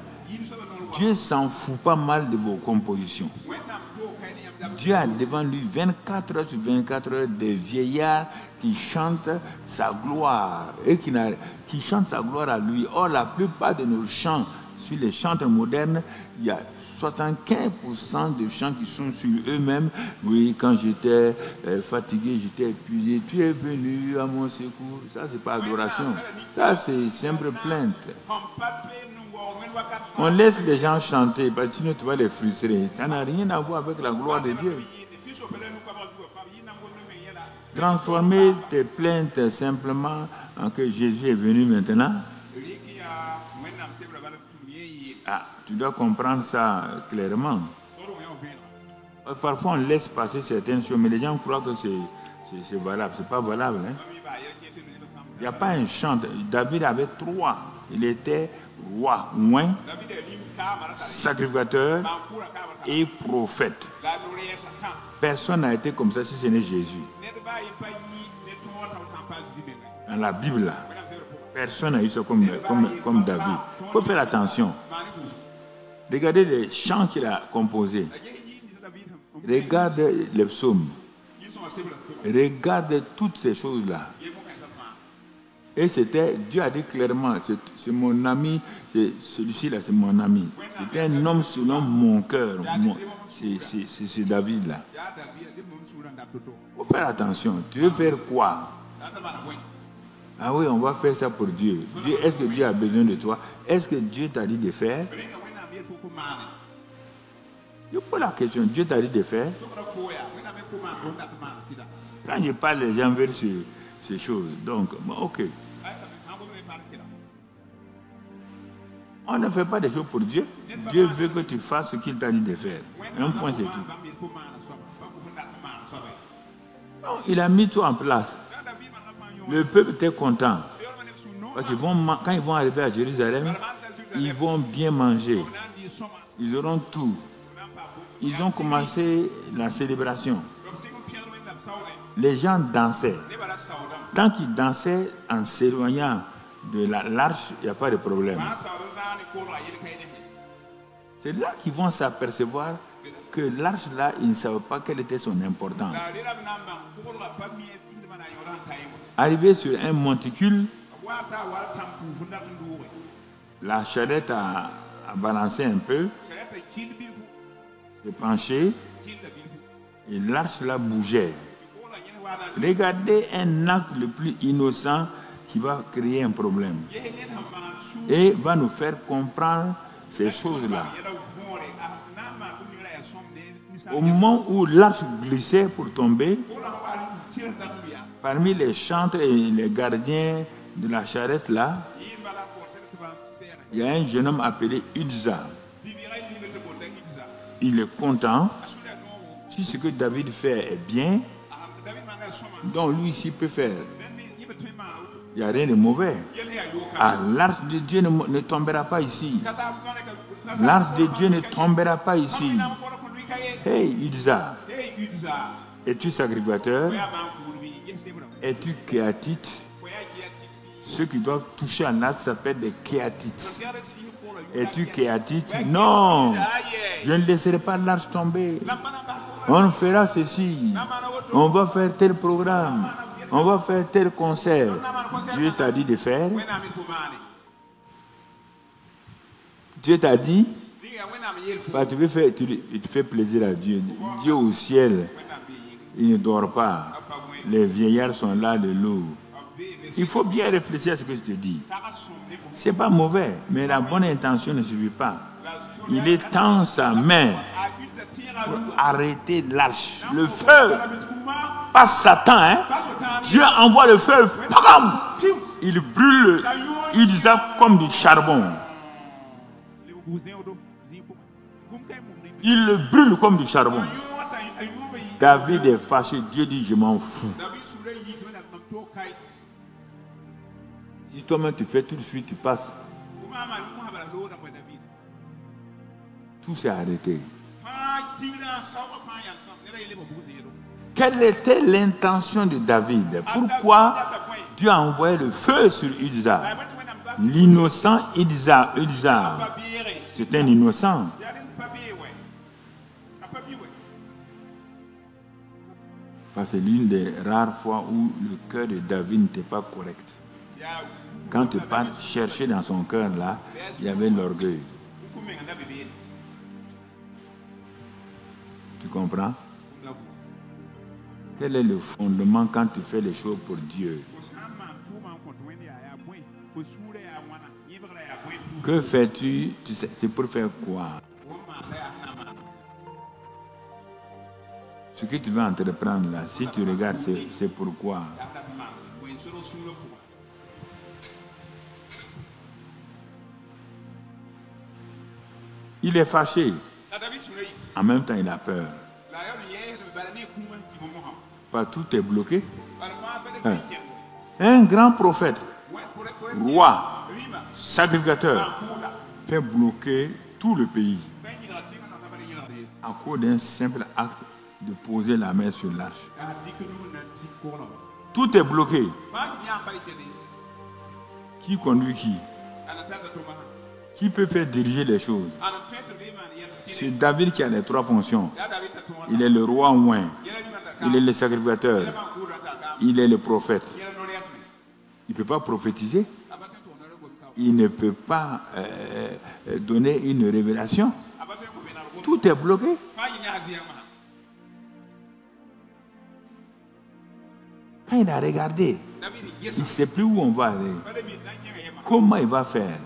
Dieu s'en fout pas mal de vos compositions. Dieu a devant lui 24 heures sur 24 heures des vieillards qui chantent sa gloire et qui chantent sa gloire à lui. Or, la plupart de nos chants, sur les chants modernes, il y a 75% de chants qui sont sur eux-mêmes. Oui, quand j'étais fatigué, j'étais épuisé, tu es venu à mon secours. Ça, c'est pas adoration. Ça, c'est simple plainte. On laisse les gens chanter, parce que sinon tu vas les frustrer. Ça n'a rien à voir avec la gloire de Dieu. Transformer tes plaintes simplement en que Jésus est venu maintenant. Ah, tu dois comprendre ça clairement. Parfois on laisse passer certaines choses, mais les gens croient que c'est valable. C'est pas valable. Hein? Il n'y a pas un chant. David avait 3. Il était roi, moins, sacrificateur et prophète. Personne n'a été comme ça si ce n'est Jésus. Dans la Bible, là, personne n'a eu ça comme David. Il faut faire attention. Regardez les chants qu'il a composés. Regarde les psaumes. Regarde toutes ces choses-là. Et c'était, Dieu a dit clairement, c'est mon ami, celui-ci là, c'est mon ami. C'était un homme selon mon cœur. C'est David là. Il faut faire attention. Tu veux faire quoi? Ah oui, on va faire ça pour Dieu. Est-ce que Dieu a besoin de toi? Est-ce que Dieu t'a dit de faire? Je pose la question, Dieu t'a dit de faire? Quand je parle, les gens veulent ces choses. Donc, ok. On ne fait pas des choses pour Dieu. Dieu veut que tu fasses ce qu'il t'a dit de faire. Un point, c'est tout. Non, il a mis tout en place. Le peuple était content. Parce que quand ils vont arriver à Jérusalem, ils vont bien manger. Ils auront tout. Ils ont commencé la célébration. Les gens dansaient. Tant qu'ils dansaient en s'éloignant de l'arche, il n'y a pas de problème. C'est là qu'ils vont s'apercevoir que l'arche là, ils ne savaient pas quelle était son importance. Arrivé sur un monticule, la charrette a balancé un peu, s'est penchée, et l'arche là bougeait. Regardez un acte le plus innocent qui va créer un problème et va nous faire comprendre ces choses-là. Au moment où l'arche glissait pour tomber, parmi les chantres et les gardiens de la charrette là, il y a un jeune homme appelé Uza. il est content. Si ce que David fait est bien, donc lui ici peut faire. Il n'y a rien de mauvais. Ah, l'arche de Dieu ne tombera pas ici. L'arche de Dieu ne tombera pas ici. Hey, Uza, es-tu sacrificateur? Es-tu kéatite? Ceux qui doivent toucher à l'arche s'appellent des kéatites. Es-tu kéatite? Non, je ne laisserai pas l'arche tomber. On fera ceci. On va faire tel programme. On va faire tel concert. Dieu t'a dit de faire. Dieu t'a dit. Bah, tu fais plaisir à Dieu. Dieu au ciel, il ne dort pas. Les vieillards sont là de l'eau. Il faut bien réfléchir à ce que je te dis. Ce n'est pas mauvais, mais la bonne intention ne suffit pas. Il étend sa main pour arrêter l'arche. Le feu, pas Satan, hein? Dieu envoie le feu, il brûle, il dit ça comme du charbon. Il le brûle comme du charbon. David est fâché, Dieu dit je m'en fous. Si toi-même tu fais tout de suite, tu passes. Tout s'est arrêté. Quelle était l'intention de David? Pourquoi Dieu a envoyé le feu sur Uza? L'innocent Uza, c'est un innocent. Parce que c'est l'une des rares fois où le cœur de David n'était pas correct. Quand tu pars chercher dans son cœur là, il y avait l'orgueil. Tu comprends? Quel est le fondement quand tu fais les choses pour Dieu? Que fais-tu? Tu sais, c'est pour faire quoi? Ce que tu veux entreprendre là, si tu regardes, c'est pourquoi. Il est fâché. En même temps, il a peur. Pas tout est bloqué. Un grand prophète, roi, sacrificateur, fait bloquer tout le pays à cause d'un simple acte de poser la main sur l'arche. Tout est bloqué. Qui conduit qui? Qui peut faire diriger les choses? C'est David qui a les trois fonctions. Il est le roi oint, il est le sacrificateur, il est le prophète. Il ne peut pas prophétiser. Il ne peut pas donner une révélation. Tout est bloqué. Quand il a regardé, il ne sait plus où on va aller. Comment il va faire?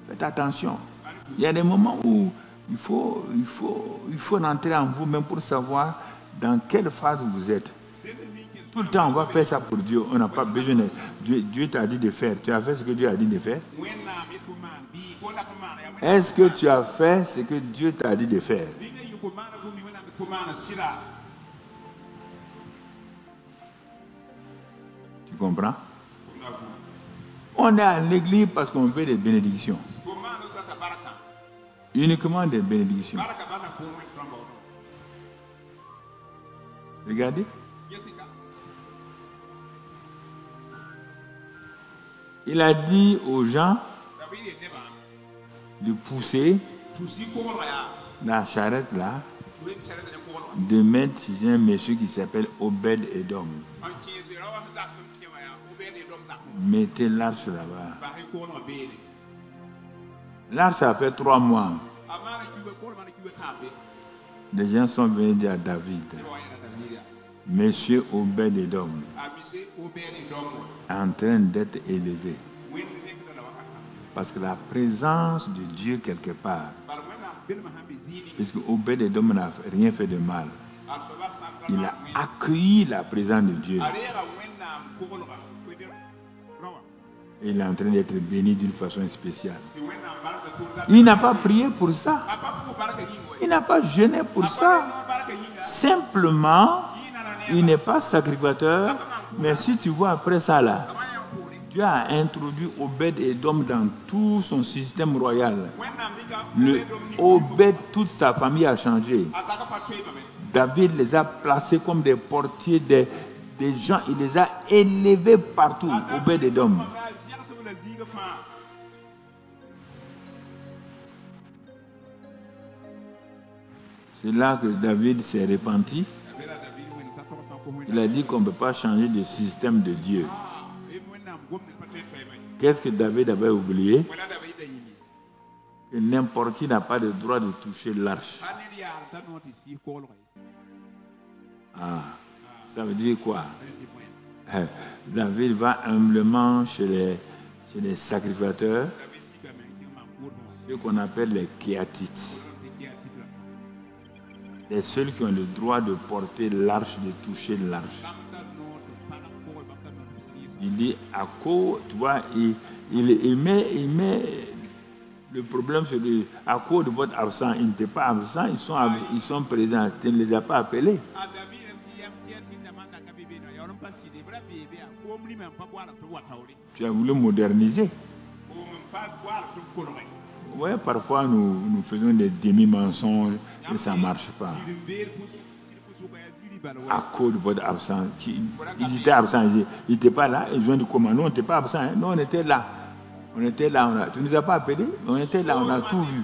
Faites attention. Il y a des moments où il faut rentrer en vous-même pour savoir dans quelle phase vous êtes. Tout le temps, on va faire ça pour Dieu. On n'a pas besoin de... Dieu t'a dit de faire. Tu as fait ce que Dieu a dit de faire? Est-ce que tu as fait ce que Dieu t'a dit de faire? Tu comprends? On est à l'église parce qu'on fait des bénédictions. Uniquement des bénédictions. Regardez. Il a dit aux gens de pousser la charrette là, de mettre chez un monsieur qui s'appelle Obed Edom. Mettez l'arche là-bas. L'arche a fait 3 mois. Les gens sont venus dire à David, Monsieur Obed Edom est en train d'être élevé. Parce que la présence de Dieu quelque part, puisque Obed Edom n'a rien fait de mal, il a accueilli la présence de Dieu. Il est en train d'être béni d'une façon spéciale. Il n'a pas prié pour ça. Il n'a pas jeûné pour ça. Simplement, il n'est pas sacrificateur. Mais si tu vois après ça là, Dieu a introduit Obed-Édom dans tout son système royal. Obed, toute sa famille a changé. David les a placés comme des portiers, des gens. Il les a élevés partout. Obed-Édom. C'est là que David s'est repenti. Il a dit qu'on ne peut pas changer de système de Dieu. Qu'est-ce que David avait oublié? Que n'importe qui n'a pas le droit de toucher l'arche. Ah, ça veut dire quoi? David va humblement chez les sacrificateurs, ceux qu'on appelle les Kéatites. Les seuls qui ont le droit de porter l'arche, de toucher l'arche. Il dit, à cause, tu vois, il met le problème sur lui. À cause de votre absent, ils n'étaient pas absents, ils sont présents. Tu ne les as pas appelés. Tu as voulu moderniser. Oui, parfois nous faisons des demi-mensonges et ça ne marche pas. À cause de votre absence. Ils étaient absents, ils n'étaient pas là. Ils ont dit comment? Nous, on n'était pas absents. Hein? Nous, on était là. On était là. Tu ne nous as pas appelés? On était là, on a tout vu.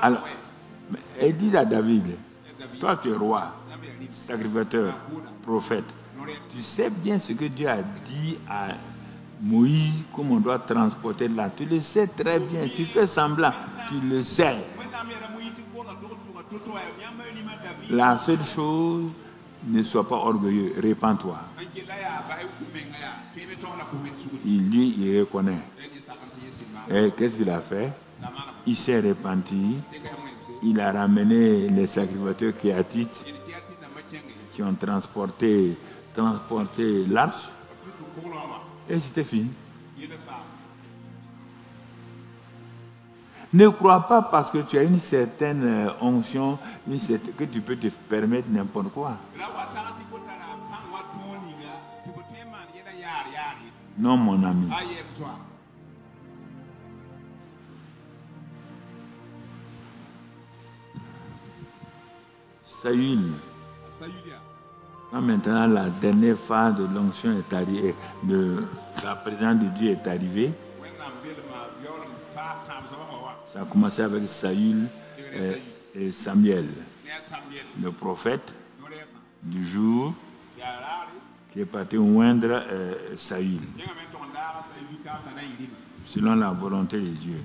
Alors, elle dit à David, toi tu es roi, sacrificateur, prophète. Tu sais bien ce que Dieu a dit à Moïse, comment on doit transporter là. Tu le sais très bien. Tu fais semblant. Tu le sais. La seule chose, ne sois pas orgueilleux. Répands-toi. Il reconnaît. Et qu'est-ce qu'il a fait? Il s'est repenti. Il a ramené les sacrificateurs Kéatites qui ont transporté l'arche. Et c'était fini. Ne crois pas parce que tu as une certaine onction que tu peux te permettre n'importe quoi. Non, mon ami. Saül. Quand maintenant la dernière phase de l'onction est arrivée, de la présence de Dieu est arrivée, ça a commencé avec Saül et Samuel, le prophète du jour qui est parti oindre Saül, selon la volonté de Dieu.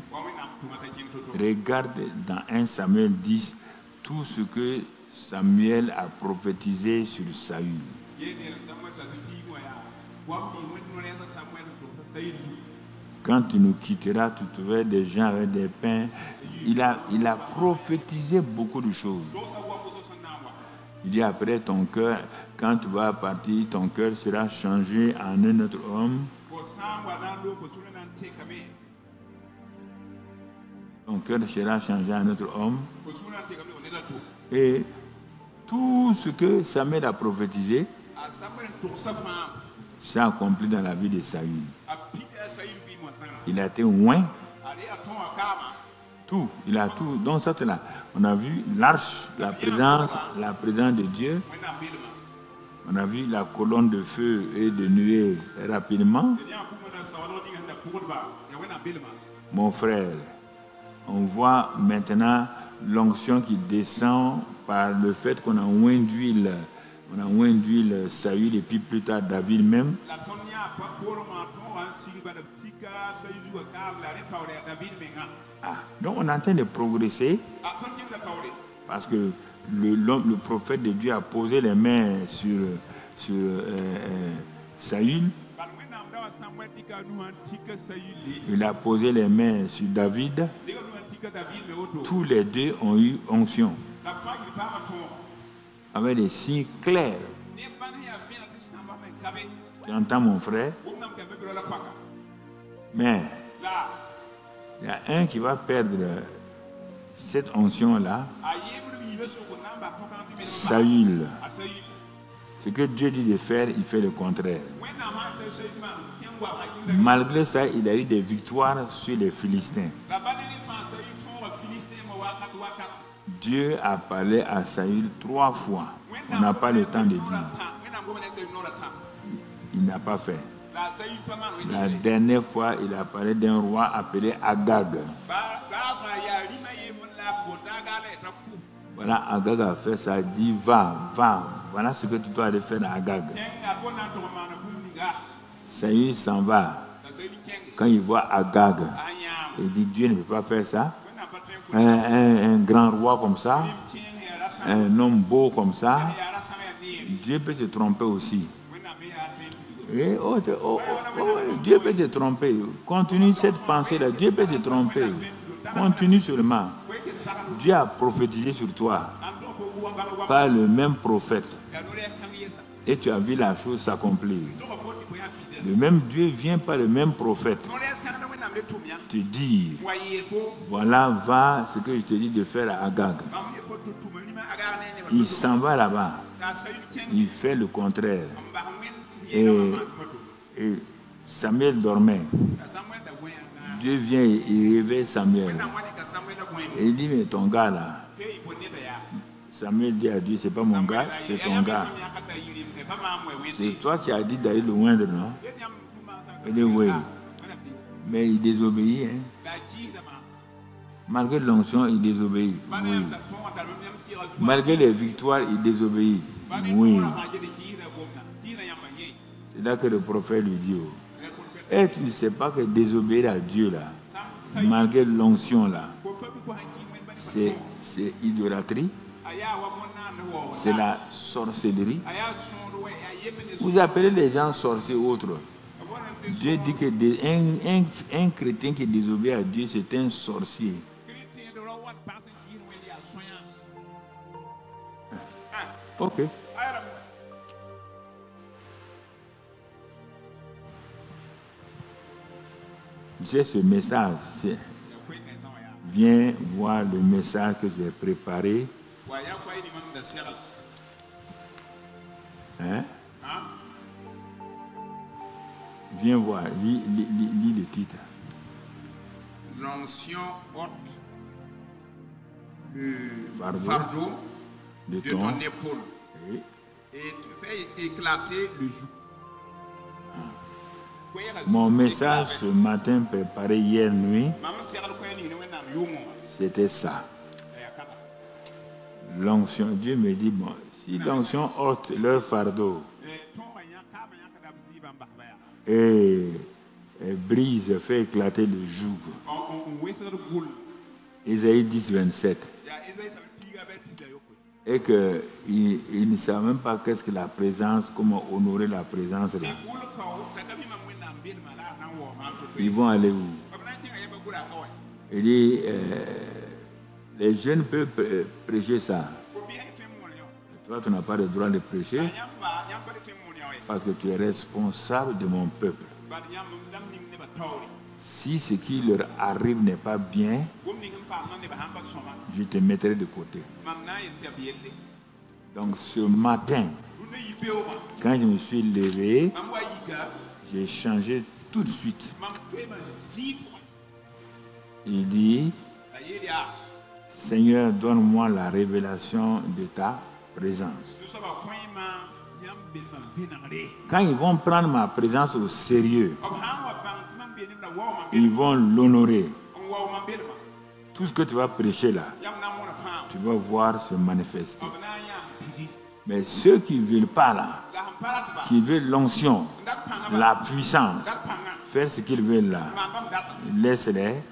Regarde dans 1 Samuel 10 tout ce que Samuel a prophétisé sur Saül. Quand tu nous quitteras, tu trouveras des gens avec des pains. Il a prophétisé beaucoup de choses. Il dit après ton cœur, quand tu vas partir, ton cœur sera changé en un autre homme. Ton cœur sera changé en un autre homme. Et tout ce que Samuel a prophétisé s'est accompli dans la vie de Saül. Il a été oint. Tout, il a tout. Donc ça c'est là. On a vu l'arche, la présence de Dieu. On a vu la colonne de feu et de nuée rapidement. Mon frère, on voit maintenant l'onction qui descend par le fait qu'on a oint d'huile. On a oint d'huile Saül et puis plus tard David même. Donc on est en train de progresser parce que le prophète de Dieu a posé les mains sur Saül. Il a posé les mains sur David. Tous les deux ont eu onction avec des signes clairs. Tu entends mon frère? Mais il y a un qui va perdre cette onction-là. Saül. Ce que Dieu dit de faire, il fait le contraire. Malgré ça, il a eu des victoires sur les Philistins. Dieu a parlé à Saül 3 fois. On n'a pas le temps de dire. Il n'a pas fait. La dernière fois, il a parlé d'un roi appelé Agag. Voilà, Agag a fait ça, il dit va. Voilà ce que tu dois aller faire à Agag. Saül s'en va. Quand il voit Agag, il dit Dieu ne peut pas faire ça. Un grand roi comme ça, un homme beau comme ça, Dieu peut te tromper aussi. Dieu peut te tromper. Continue cette pensée-là. Dieu peut te tromper. Continue seulement. Dieu a prophétisé sur toi par le même prophète. Et tu as vu la chose s'accomplir. Le même Dieu vient par le même prophète te dire, voilà, va ce que je te dis de faire à Agag. Il s'en va là-bas. Il fait le contraire. Et Samuel dormait. Dieu vient et il réveille Samuel. Et il dit, mais ton gars là, Samuel dit à Dieu, c'est pas mon gars, c'est ton gars. C'est toi qui as dit d'aller le moindre, non? Il dit oui. Mais il désobéit. Hein? Malgré l'onction, il désobéit. Oui. Malgré les victoires, il désobéit. Oui. C'est là que le prophète lui dit, oh. Et tu ne sais pas que désobéir à Dieu là, malgré l'onction là, c'est idolâtrie, c'est la sorcellerie. Vous appelez les gens sorciers ou autres. Dieu dit que un chrétien qui désobéit à Dieu, c'est un sorcier. Ok. J'ai ce message. Viens voir le message que j'ai préparé. Hein? Viens voir, lis le titre. L'onction ôte le fardeau de ton épaule et te fait éclater le joug. Mon message ce matin préparé hier nuit, c'était ça. L'onction, Dieu me dit, bon, si l'onction ôte leur fardeau et brise, fait éclater le joug. Isaïe 10, 27. Et qu'ils ne savent même pas qu'est-ce que la présence, comment honorer la présence là. Ils vont aller où? Il dit, les jeunes peuvent prêcher ça. Toi, tu n'as pas le droit de prêcher parce que tu es responsable de mon peuple. Si ce qui leur arrive n'est pas bien, je te mettrai de côté. Donc ce matin, quand je me suis levé, j'ai changé tout de suite. Il dit, Seigneur, donne-moi la révélation de ta présence. Quand ils vont prendre ma présence au sérieux, ils vont l'honorer. Tout ce que tu vas prêcher là, tu vas voir se manifester. Mais ceux qui ne veulent pas là, qui veulent l'onction, la puissance, faire ce qu'ils veulent là, laisse-les,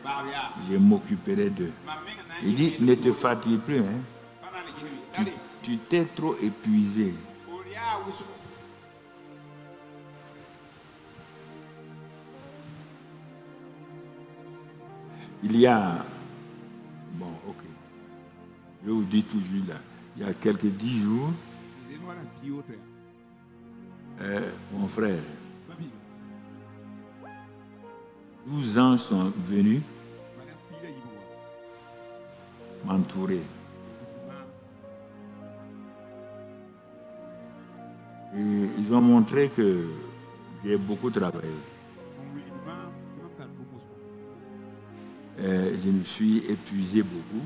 je m'occuperai d'eux. Il dit, ne te fatigue plus. Hein. Tu t'es trop épuisé. Il y a, bon, ok, je vous dis toujours là, il y a quelques 10 jours, Mon frère, 12 anges sont venus m'entourer. Et ils ont montré que j'ai beaucoup travaillé. Je me suis épuisé beaucoup.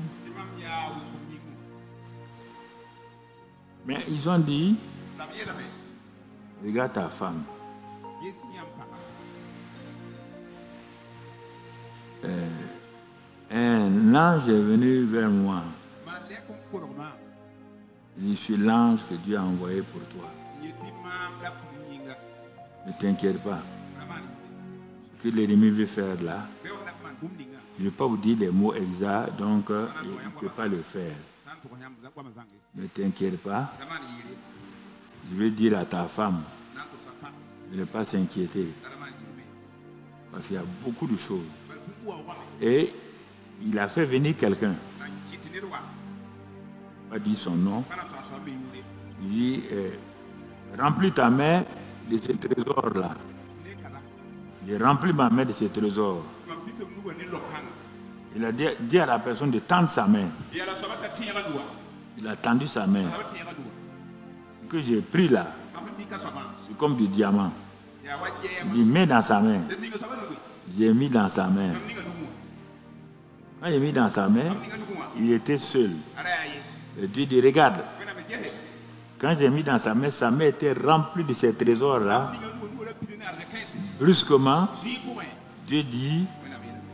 Mais ils ont dit, regarde ta femme. Un ange est venu vers moi. Je suis l'ange que Dieu a envoyé pour toi. Ne t'inquiète pas. Ce que l'ennemi veut faire là, je ne vais pas vous dire les mots exacts, donc il ne peut pas le faire. Ne t'inquiète pas. Je vais dire à ta femme de ne pas s'inquiéter. Parce qu'il y a beaucoup de choses. Et il a fait venir quelqu'un. Il n'a pas dit son nom. Il dit, remplis ta main de ces trésors-là. J'ai rempli ma main de ces trésors. Il a dit à la personne de tendre sa main. Il a tendu sa main. Ce que j'ai pris là, c'est comme du diamant. Il met dans sa main. J'ai mis dans sa main. Quand j'ai mis dans sa main, il était seul. Et Dieu dit, regarde. Quand j'ai mis dans sa main était remplie de ces trésors-là. Brusquement, Dieu dit,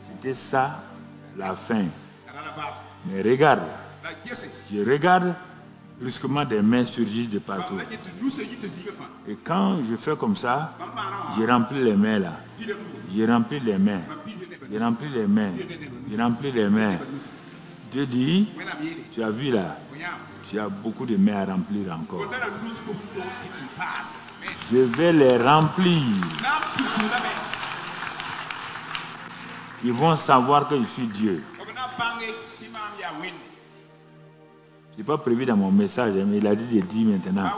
c'était ça la fin. Mais regarde, je regarde, brusquement des mains surgissent de partout. Et quand je fais comme ça, j'ai rempli les mains là. J'ai rempli les mains. J'ai rempli les mains. J'ai rempli les mains. Dieu dit, tu as vu là, tu as beaucoup de mains à remplir encore. Je vais les remplir. Ils vont savoir que je suis Dieu. Ce n'est pas prévu dans mon message, mais il a dit de dire maintenant.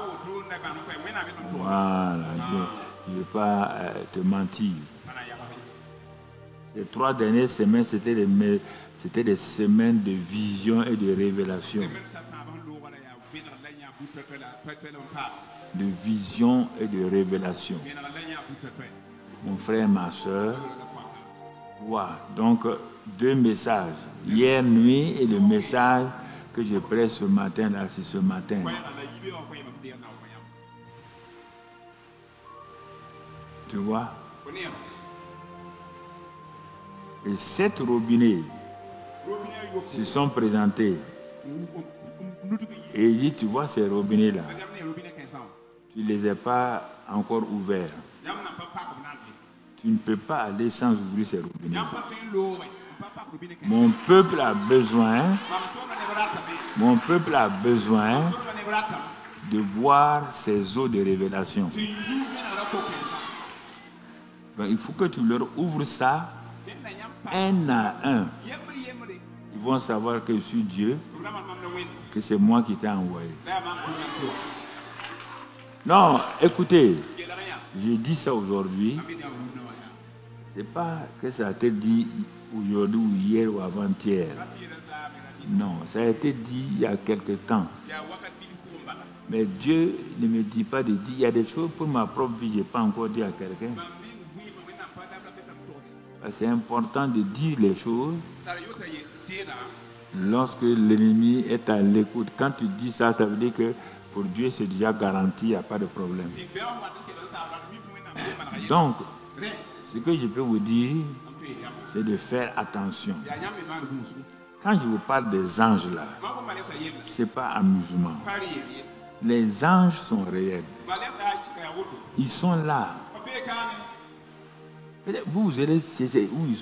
Voilà, je ne vais pas te mentir. Les 3 dernières semaines, c'était des semaines de vision et de révélation. De vision et de révélation. Mon frère, ma soeur. Wow. Donc, 2 messages. Hier nuit et le message que je prêche ce matin, là, c'est ce matin. Tu vois? Et 7 robinets se sont présentés. Et il dit, tu vois ces robinets-là, tu ne les as pas encore ouverts. Tu ne peux pas aller sans ouvrir ces robinets. Mon peuple a besoin de boire ces eaux de révélation. Donc, il faut que tu leur ouvres ça un à un. Ils vont savoir que je suis Dieu, que c'est moi qui t'ai envoyé. Non, écoutez, j'ai dit ça aujourd'hui. C'est pas que ça a été dit aujourd'hui ou hier ou avant-hier. Non, ça a été dit il y a quelque temps. Mais Dieu ne me dit pas de dire. Il y a des choses pour ma propre vie, je n'ai pas encore dit à quelqu'un. C'est important de dire les choses lorsque l'ennemi est à l'écoute. Quand tu dis ça, ça veut dire que pour Dieu, c'est déjà garanti, il n'y a pas de problème. Donc, ce que je peux vous dire, c'est de faire attention. Quand je vous parle des anges là, ce n'est pas amusement. Les anges sont réels. Ils sont là. Vous allez...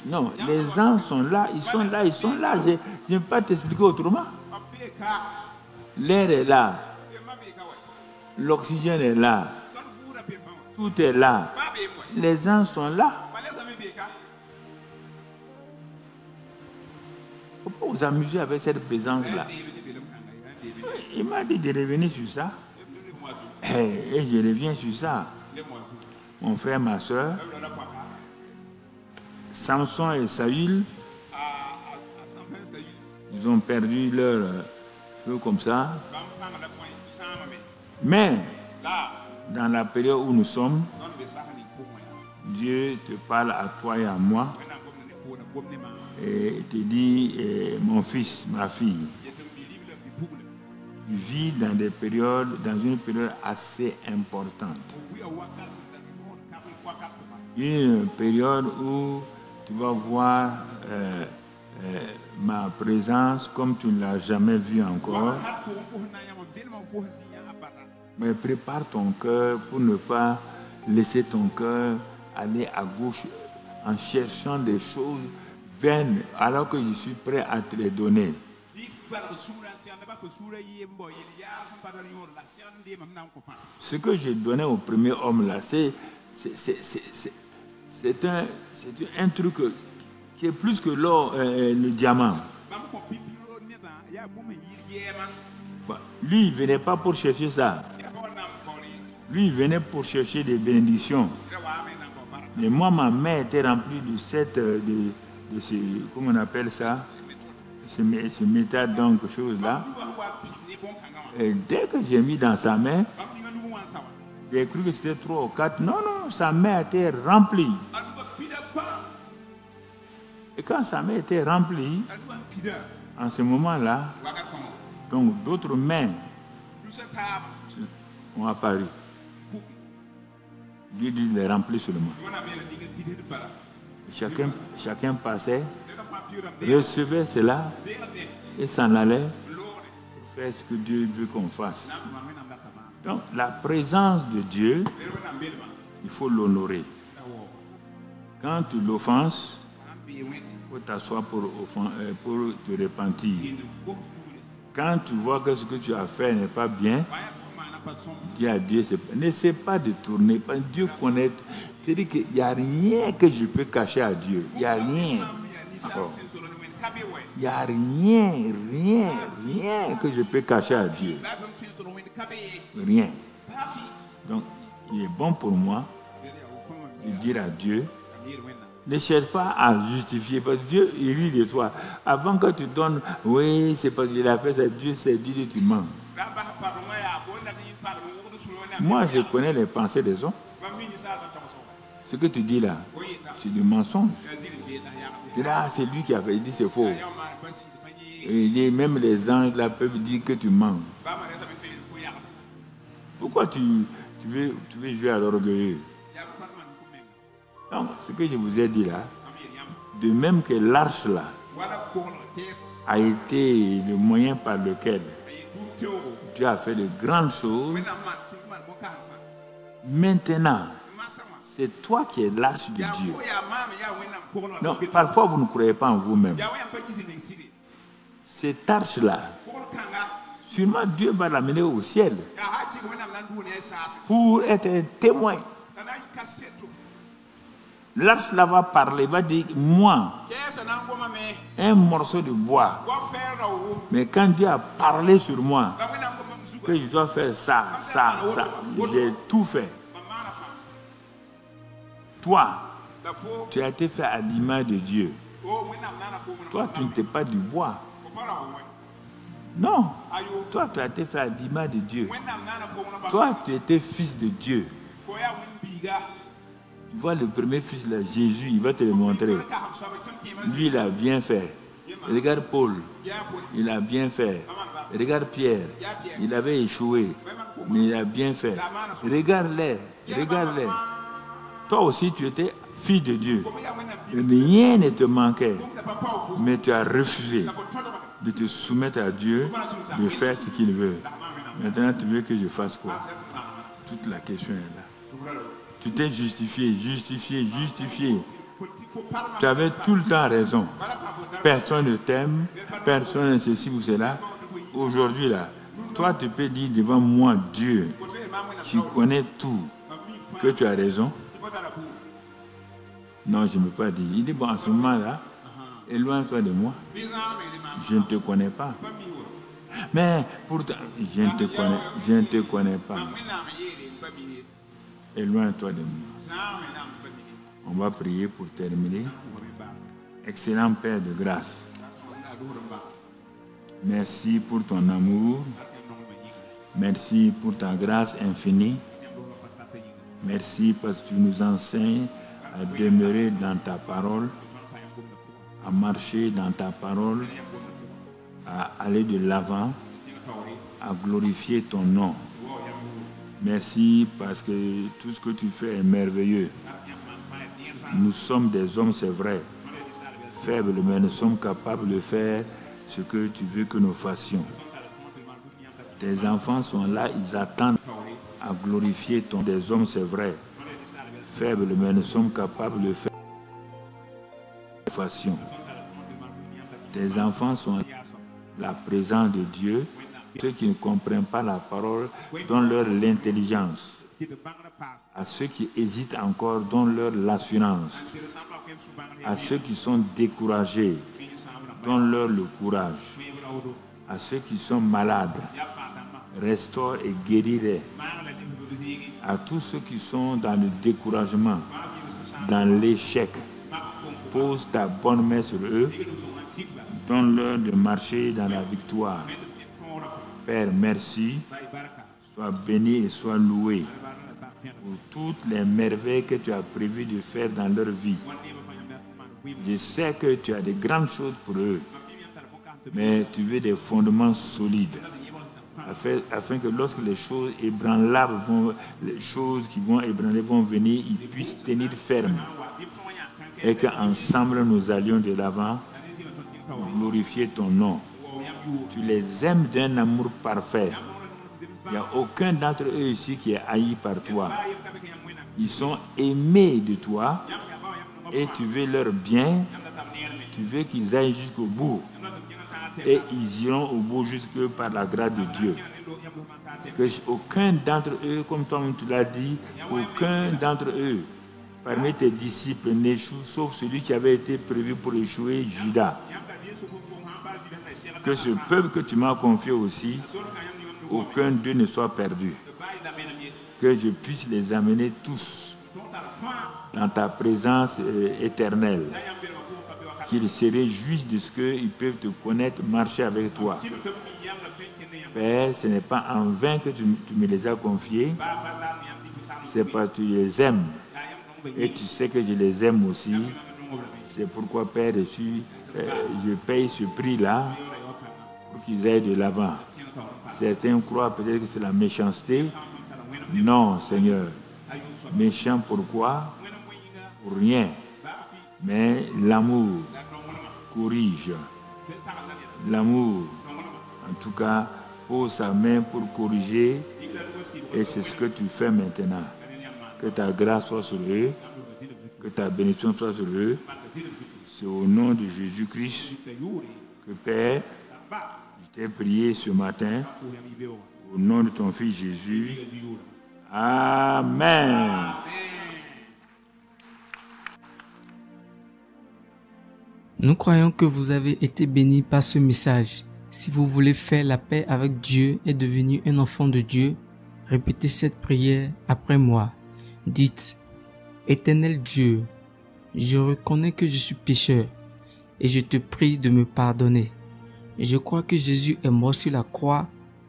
Non, les anges sont là, ils sont là, ils sont là. Je ne vais pas t'expliquer autrement. L'air est là. L'oxygène est là. Tout est là. Les anges sont là. Il ne faut pas vous amuser avec cette présence-là. Il m'a dit de revenir sur ça. Et je reviens sur ça. mon frère, ma soeur, Samson et Saül, ils ont perdu leur feu comme ça. Mais dans la période où nous sommes, Dieu te parle à toi et à moi et te dit, mon fils, ma fille, tu vis dans une période assez importante. Une période où tu vas voir ma présence comme tu ne l'as jamais vue encore. Mais prépare ton cœur pour ne pas laisser ton cœur aller à gauche en cherchant des choses vaines alors que je suis prêt à te les donner. Ce que j'ai donné au premier homme là, c'est un truc qui est plus que l'or, le diamant. Lui, il ne venait pas pour chercher ça. Lui, il venait pour chercher des bénédictions. Mais moi, ma main était remplie de ce, comment on appelle ça, ce métal, donc, chose là. Et dès que j'ai mis dans sa main, j'ai cru que c'était 3 ou 4. Non, non, sa main était remplie. Et quand sa main était remplie, en ce moment-là, donc d'autres mains ont apparu. Dieu dit les remplir seulement. Chacun passait, recevait cela et s'en allait pour faire ce que Dieu veut qu'on fasse. Donc la présence de Dieu, il faut l'honorer. Quand tu l'offenses, il faut t'asseoir pour te repentir. Quand tu vois que ce que tu as fait n'est pas bien, dis à Dieu, n'essaie pas de tourner. Dieu connaît. C'est-à-dire qu'il n'y a rien que je peux cacher à Dieu. Il n'y a rien. Il n'y a rien que je peux cacher à Dieu. Rien. Donc, il est bon pour moi de dire à Dieu, ne cherche pas à justifier, parce que Dieu, il rit de toi. Avant que tu donnes, oui, c'est parce qu'il a fait ça, Dieu s'est dit que tu mens. Moi, je connais les pensées des hommes. Ce que tu dis là, c'est du mensonge. Et là, c'est lui qui a fait, il dit c'est faux. Et il dit, même les anges là peuvent dire que tu mens. Pourquoi tu veux jouer à l'orgueilleux? Donc, ce que je vous ai dit là, de même que l'arche là a été le moyen par lequel Dieu a fait de grandes choses, maintenant, c'est toi qui es l'arche de Dieu. Non, parfois vous ne croyez pas en vous-même. Cette arche-là, sûrement Dieu va l'amener au ciel pour être un témoin. L'arche là va parler, va dire, moi, un morceau de bois. Mais quand Dieu a parlé sur moi, que je dois faire ça, j'ai tout fait. Toi, tu as été fait à l'image de Dieu. Toi, tu n'étais pas du bois. Non. Toi, tu as été fait à l'image de Dieu. Toi, tu étais fils de Dieu. Tu vois le premier fils là, Jésus, il va te le montrer. Lui, il a bien fait. Regarde Paul, il a bien fait. Regarde Pierre, il avait échoué, mais il a bien fait. Regarde-les, regarde-les. Toi aussi, tu étais fils de Dieu. Rien ne te manquait, mais tu as refusé de te soumettre à Dieu, de faire ce qu'il veut. Maintenant, tu veux que je fasse quoi? Toute la question est là. Tu t'es justifié. Tu avais tout le temps raison. Personne ne t'aime, personne ne ceci ou cela. Aujourd'hui, là, toi, tu peux dire devant moi, Dieu, tu connais tout, que tu as raison. Non, je ne peux pas dire. Il dit, bon, en ce moment-là, éloigne-toi de moi. Je ne te connais pas. Mais pourtant, je ne te connais pas. Éloigne-toi de moi. On va prier pour terminer. Excellent Père de grâce, merci pour ton amour. Merci pour ta grâce infinie. Merci parce que tu nous enseignes à demeurer dans ta parole, à marcher dans ta parole, à aller de l'avant, à glorifier ton nom. Merci parce que tout ce que tu fais est merveilleux. Nous sommes des hommes, c'est vrai, faibles, mais nous sommes capables de faire ce que tu veux que nous fassions. Tes enfants sont là, ils attendent à glorifier ton nom. Des hommes, c'est vrai, faibles, mais nous sommes capables de faire ce que nous fassions. Tes enfants sont là, la présence de Dieu. Ceux qui ne comprennent pas la parole, donne-leur l'intelligence. À ceux qui hésitent encore, donne-leur l'assurance. À ceux qui sont découragés, donne-leur le courage. À ceux qui sont malades, restaure et guéris-les. À tous ceux qui sont dans le découragement, dans l'échec, pose ta bonne main sur eux. Donne-leur de marcher dans la victoire. Père, merci. Sois béni et sois loué pour toutes les merveilles que tu as prévu de faire dans leur vie. Je sais que tu as de grandes choses pour eux, mais tu veux des fondements solides, afin que lorsque les choses ébranlables les choses qui vont ébranler vont venir, ils puissent tenir ferme. Et qu'ensemble nous allions de l'avant pour glorifier ton nom. Tu les aimes d'un amour parfait. Il n'y a aucun d'entre eux ici qui est haï par toi. Ils sont aimés de toi et tu veux leur bien. Tu veux qu'ils aillent jusqu'au bout. Et ils iront au bout jusque par la grâce de Dieu. Que aucun d'entre eux, comme toi tu l'as dit, aucun d'entre eux, parmi tes disciples, n'échoue, sauf celui qui avait été prévu pour échouer, Judas. Que ce peuple que tu m'as confié aussi, aucun d'eux ne soit perdu. Que je puisse les amener tous dans ta présence éternelle. Qu'ils se réjouissent de ce qu'ils peuvent te connaître, marcher avec toi. Père, ce n'est pas en vain que tu me les as confiés. C'est parce que tu les aimes. Et tu sais que je les aime aussi. C'est pourquoi, Père, je paye ce prix-là pour qu'ils aillent de l'avant. Certains croient peut-être que c'est la méchanceté. Non, Seigneur. Méchant pourquoi? Pour rien. Mais l'amour corrige. L'amour, en tout cas, pose sa main pour corriger. Et c'est ce que tu fais maintenant. Que ta grâce soit sur eux. Que ta bénédiction soit sur eux. C'est au nom de Jésus-Christ que, Père, je t'ai prié ce matin. Au nom de ton Fils Jésus. Amen. Nous croyons que vous avez été bénis par ce message. Si vous voulez faire la paix avec Dieu et devenir un enfant de Dieu, répétez cette prière après moi. Dites: Éternel Dieu, je reconnais que je suis pécheur et je te prie de me pardonner. Je crois que Jésus est mort sur la croix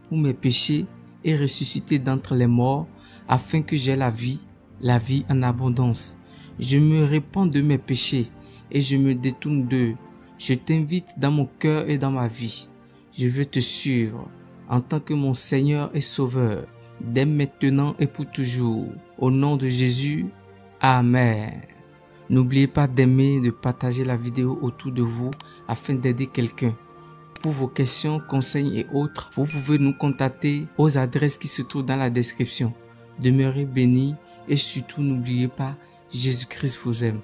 pour mes péchés et ressuscité d'entre les morts afin que j'aie la vie en abondance. Je me répands de mes péchés et je me détourne d'eux. Je t'invite dans mon cœur et dans ma vie. Je veux te suivre en tant que mon Seigneur et Sauveur, dès maintenant et pour toujours. Au nom de Jésus, Amen. N'oubliez pas d'aimer et de partager la vidéo autour de vous afin d'aider quelqu'un. Pour vos questions, conseils et autres, vous pouvez nous contacter aux adresses qui se trouvent dans la description. Demeurez bénis et surtout n'oubliez pas, Jésus-Christ vous aime.